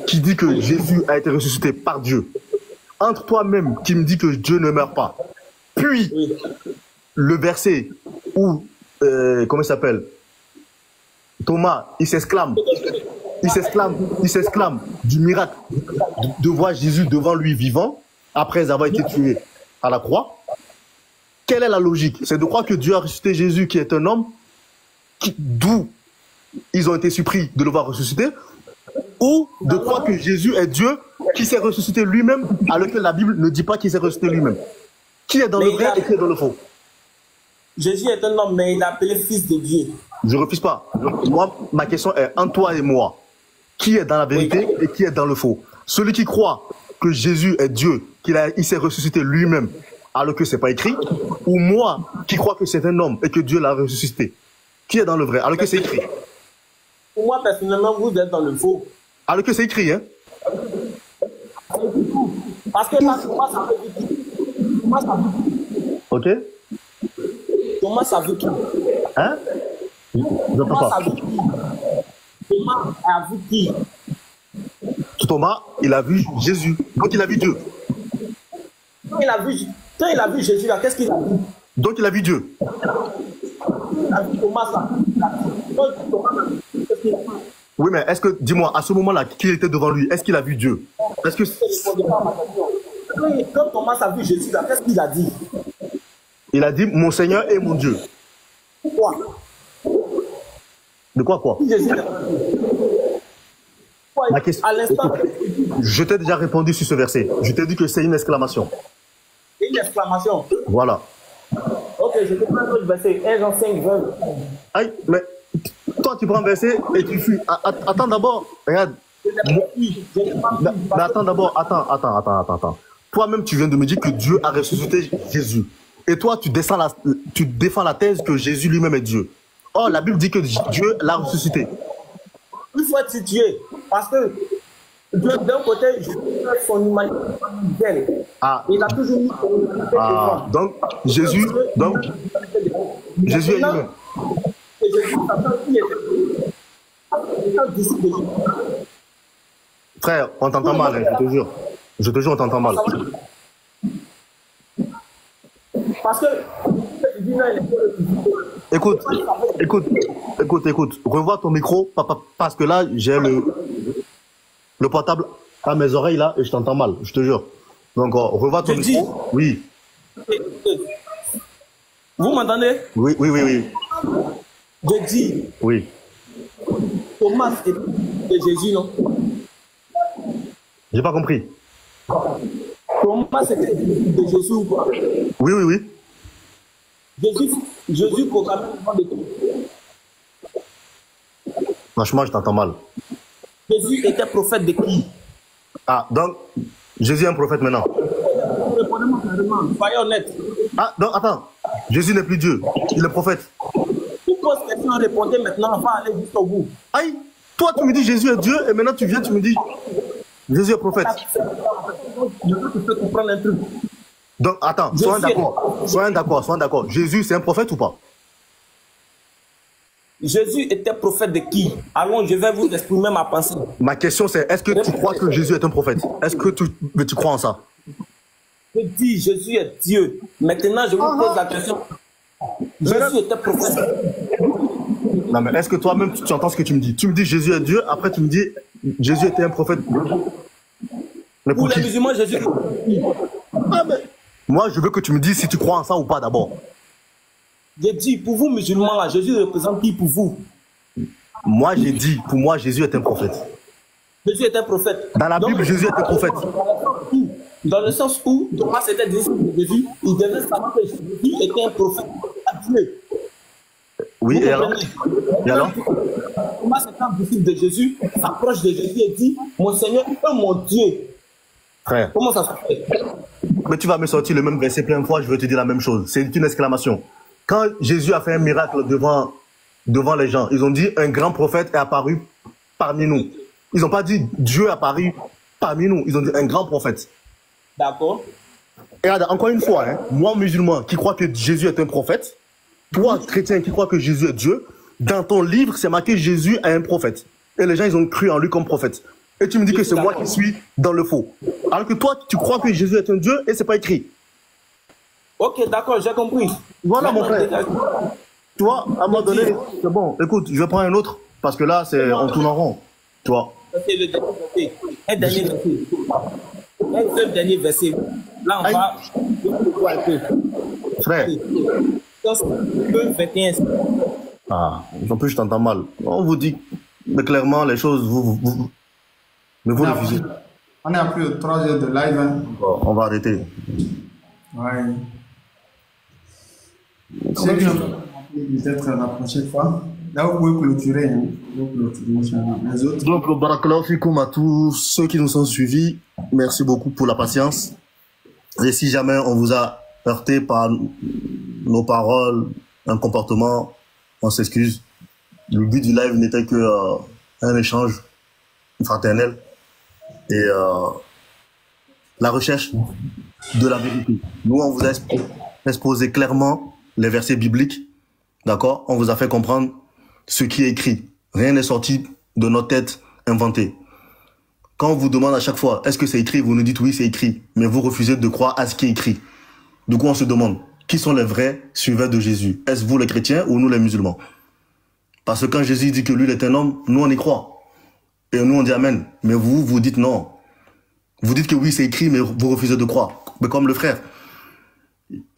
qui dit que Jésus a été ressuscité par Dieu, entre toi-même qui me dis que Dieu ne meurt pas, puis le verset où, comment il s'appelle, Thomas, il s'exclame du miracle de voir Jésus devant lui vivant, après avoir été tué à la croix. Quelle est la logique? C'est de croire que Dieu a ressuscité Jésus qui est un homme, d'où ils ont été surpris de le voir ressusciter, ou de croire que Jésus est Dieu qui s'est ressuscité lui-même, alors que la Bible ne dit pas qu'il s'est ressuscité lui-même. Qui est dans le vrai et qui est dans le faux? Jésus est un homme, mais il est appelé fils de Dieu. Je ne refuse pas. Moi, ma question est entre toi et moi. Qui est dans la vérité et qui est dans le faux? Celui qui croit que Jésus est Dieu, qu'il s'est ressuscité lui-même, alors que ce n'est pas écrit, ou moi qui crois que c'est un homme et que Dieu l'a ressuscité? Qui est dans le vrai, alors que c'est écrit? Pour moi, personnellement, vous êtes dans le faux. Alors que c'est écrit, hein? Parce que là, Thomas, ça veut dire qui? Thomas, ça veut qui? Ok. Thomas, ça veut qui? Hein? J'entends pas. Thomas, ça veut qui? Thomas a vu qui? Thomas, il a vu Jésus. Donc il a vu Dieu. Quand il a vu Jésus, là, qu'est-ce qu'il a vu? Donc il a vu Dieu. Il a vu Thomas, là. Oui, mais est-ce que, dis-moi, à ce moment-là, qui était devant lui, est-ce qu'il a vu Dieu? Est-ce que... Quand Thomas a vu Jésus, là, qu'est-ce qu'il a dit? Il a dit, mon Seigneur et mon Dieu. Quoi? De quoi? Ma question... À l'instant... Je t'ai déjà répondu sur ce verset. Je t'ai dit que c'est une exclamation. Une exclamation? Voilà. Ok, je te prends un autre verset. 1 Jean 5, 20. Aïe, mais toi tu prends un verset et tu fuis. Attends d'abord, regarde. Mais attends d'abord, attends. Toi-même tu viens de me dire que Dieu a ressuscité Jésus. Et toi tu défends la thèse que Jésus lui-même est Dieu. Or la Bible dit que Dieu l'a ressuscité. Il faut être situé. Parce que D'un côté, je suis son humanité d'elle. Ah. Il a toujours mis son humanité devant. Donc, Jésus est humain. Et Jésus, frère, on t'entend mal, hein, je te jure. Je te jure, on t'entend mal. Parce que... Écoute. Revois ton micro, parce que là, j'ai le portable à mes oreilles là et je t'entends mal, je te jure. Donc, revois ton micro. Oui. Vous m'entendez? Oui. Je dis. Oui. Thomas est de Jésus, non? J'ai pas compris. Thomas était de Jésus ou pas? Oui. Jésus proclamait le nom de Thomas. Franchement, je t'entends mal. Jésus était prophète de qui? Ah, donc, Jésus est un prophète maintenant. Répondez-moi clairement, soyez honnête. Ah, donc, attends. Jésus n'est plus Dieu, il est prophète. Pourquoi cette question répondez maintenant, on va aller jusqu'au bout. Aïe, toi tu me dis Jésus est Dieu et maintenant tu viens, tu me dis Jésus est prophète. Je veux te faire comprendre un truc. Donc, attends, soyons d'accord. Jésus, c'est un prophète ou pas? Jésus était prophète de qui? Allons, je vais vous exprimer ma pensée. Ma question c'est, est-ce que tu crois que Jésus est un prophète? Est-ce que tu crois en ça? Je dis, Jésus est Dieu. Maintenant, je vous pose la question. Jésus était prophète. Non, mais est-ce que toi-même, tu entends ce que tu me dis? Tu me dis Jésus est Dieu, après tu me dis Jésus était un prophète. Mais pour les musulmans, Jésus est Dieu. Moi, je veux que tu me dises si tu crois en ça ou pas d'abord. J'ai dit, pour vous musulmans, là, Jésus représente qui pour vous? Moi, j'ai dit, pour moi, Jésus est un prophète. Jésus est un prophète. Dans la Bible, Jésus est un prophète. Dans le sens où Thomas était disciple de Jésus, il devait savoir que Jésus était un prophète à Dieu. Oui, et alors? Thomas étant disciple de Jésus, s'approche de Jésus et dit, mon Seigneur est mon Dieu. Frère. Comment ça se fait? Mais tu vas me sortir le même verset plein de fois, je vais te dire la même chose. C'est une exclamation. Quand Jésus a fait un miracle devant les gens, ils ont dit un grand prophète est apparu parmi nous. Ils n'ont pas dit Dieu est apparu parmi nous, ils ont dit un grand prophète. D'accord. Et regarde, encore une fois, hein, moi musulman qui crois que Jésus est un prophète, toi chrétien qui crois que Jésus est Dieu, dans ton livre c'est marqué Jésus est un prophète. Et les gens ils ont cru en lui comme prophète. Et tu me dis que c'est moi qui suis dans le faux. Alors que toi tu crois que Jésus est un Dieu et c'est pas écrit. Ok, d'accord, j'ai compris. Voilà mon frère. Tu vois, à un moment donné, c'est bon. Écoute, je vais prendre un autre parce que là c'est on tourne en rond. Tu vois. C'est le dernier verset. Un dernier verset. Un seul dernier verset. Là, on va voir un peu. Frère. 21. Ah, en plus, je t'entends mal. On vous dit, mais clairement, les choses, mais vous refusez. On est à plus de 3 heures de live. Hein. Bon, on va arrêter. Ouais. C'est bien. Peut-être la prochaine fois. Là, vous pouvez clôturer. Hein. Les autres. Donc, barakallahu fikoum à tous ceux qui nous ont suivis. Merci beaucoup pour la patience. Et si jamais on vous a heurté par nos paroles, un comportement, on s'excuse. Le but du live n'était que un échange fraternel et la recherche de la vérité. Nous, on vous a exposé clairement les versets bibliques, d'accord? On vous a fait comprendre ce qui est écrit. Rien n'est sorti de notre tête inventée. Quand on vous demande à chaque fois, est-ce que c'est écrit? Vous nous dites oui, c'est écrit. Mais vous refusez de croire à ce qui est écrit. Du coup, on se demande, qui sont les vrais suiveurs de Jésus? Est-ce vous les chrétiens ou nous les musulmans? Parce que quand Jésus dit que lui il est un homme, nous on y croit. Et nous on dit amen. Mais vous, vous dites non. Vous dites que oui, c'est écrit, mais vous refusez de croire. Mais comme le frère,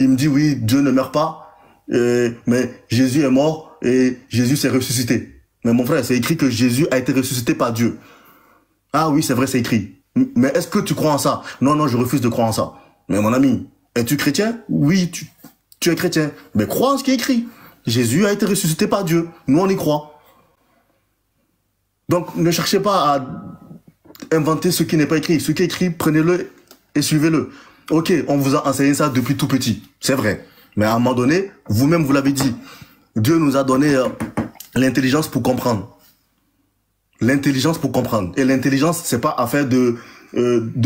il me dit oui, Dieu ne meurt pas, mais Jésus est mort et Jésus s'est ressuscité. Mais mon frère, c'est écrit que Jésus a été ressuscité par Dieu. Ah oui, c'est vrai, c'est écrit. Mais est-ce que tu crois en ça? Non, non, je refuse de croire en ça. Mais mon ami, es-tu chrétien? Oui, tu es chrétien. Mais crois en ce qui est écrit. Jésus a été ressuscité par Dieu. Nous, on y croit. Donc, ne cherchez pas à inventer ce qui n'est pas écrit. Ce qui est écrit, prenez-le et suivez-le. Ok, on vous a enseigné ça depuis tout petit. C'est vrai. Mais à un moment donné, vous-même, vous l'avez dit. Dieu nous a donné l'intelligence pour comprendre. L'intelligence pour comprendre. Et l'intelligence, c'est pas affaire de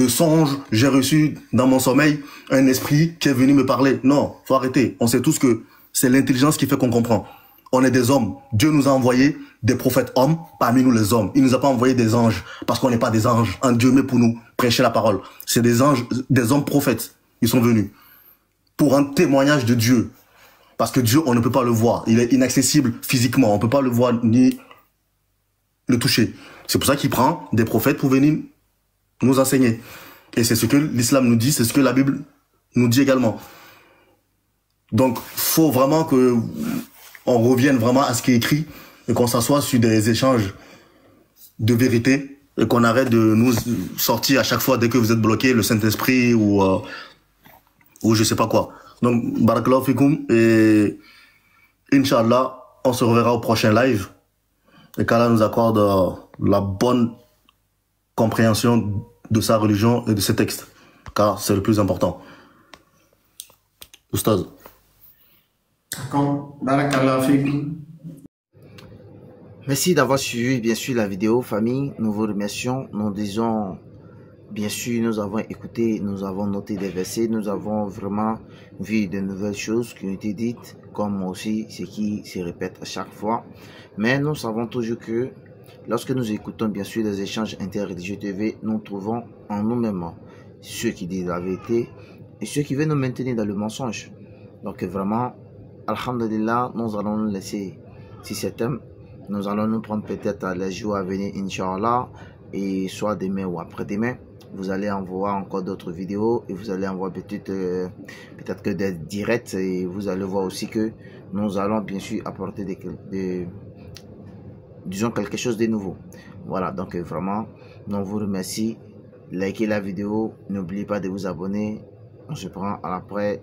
songe. J'ai reçu dans mon sommeil un esprit qui est venu me parler. Non, faut arrêter. On sait tous que c'est l'intelligence qui fait qu'on comprend. On est des hommes. Dieu nous a envoyé des prophètes hommes parmi nous les hommes. Il nous a pas envoyé des anges parce qu'on n'est pas des anges. Un Dieu met pour nous prêcher la parole. C'est des anges, des hommes prophètes. Ils sont venus pour un témoignage de Dieu. Parce que Dieu, on ne peut pas le voir. Il est inaccessible physiquement. On peut pas le voir ni le toucher. C'est pour ça qu'il prend des prophètes pour venir nous enseigner. Et c'est ce que l'islam nous dit, c'est ce que la Bible nous dit également. Donc, faut vraiment que on revienne vraiment à ce qui est écrit et qu'on s'assoie sur des échanges de vérité et qu'on arrête de nous sortir à chaque fois dès que vous êtes bloqué le Saint-Esprit ou je sais pas quoi. Donc, barakallahu fikoum et Inch'Allah, on se reverra au prochain live et qu'Allah nous accorde la bonne compréhension de sa religion et de ses textes, car c'est le plus important. Oustaz. Merci d'avoir suivi bien sûr la vidéo, famille. Nous vous remercions. Nous disons, bien sûr, nous avons écouté, nous avons noté des versets, nous avons vraiment vu de nouvelles choses qui ont été dites, comme aussi ce qui se répète à chaque fois. Mais nous savons toujours que lorsque nous écoutons bien sûr les échanges interreligieux TV, nous trouvons en nous-mêmes ceux qui disent la vérité et ceux qui veulent nous maintenir dans le mensonge. Donc vraiment, alhamdulillah, nous allons nous laisser sur ce thème. Nous allons nous prendre peut-être les jours à venir, Inch'Allah, et soit demain ou après-demain. Vous allez en voir encore d'autres vidéos et vous allez en voir peut-être que des directs, et vous allez voir aussi que nous allons bien sûr apporter disons quelque chose de nouveau. Voilà, donc vraiment, nous vous remercie. Likez la vidéo, n'oubliez pas de vous abonner. On se prend à l'après,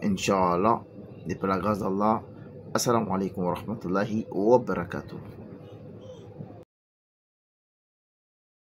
Inch'Allah, et par la grâce d'Allah. Assalamu alaikum wa rahmatullahi wa barakatuh.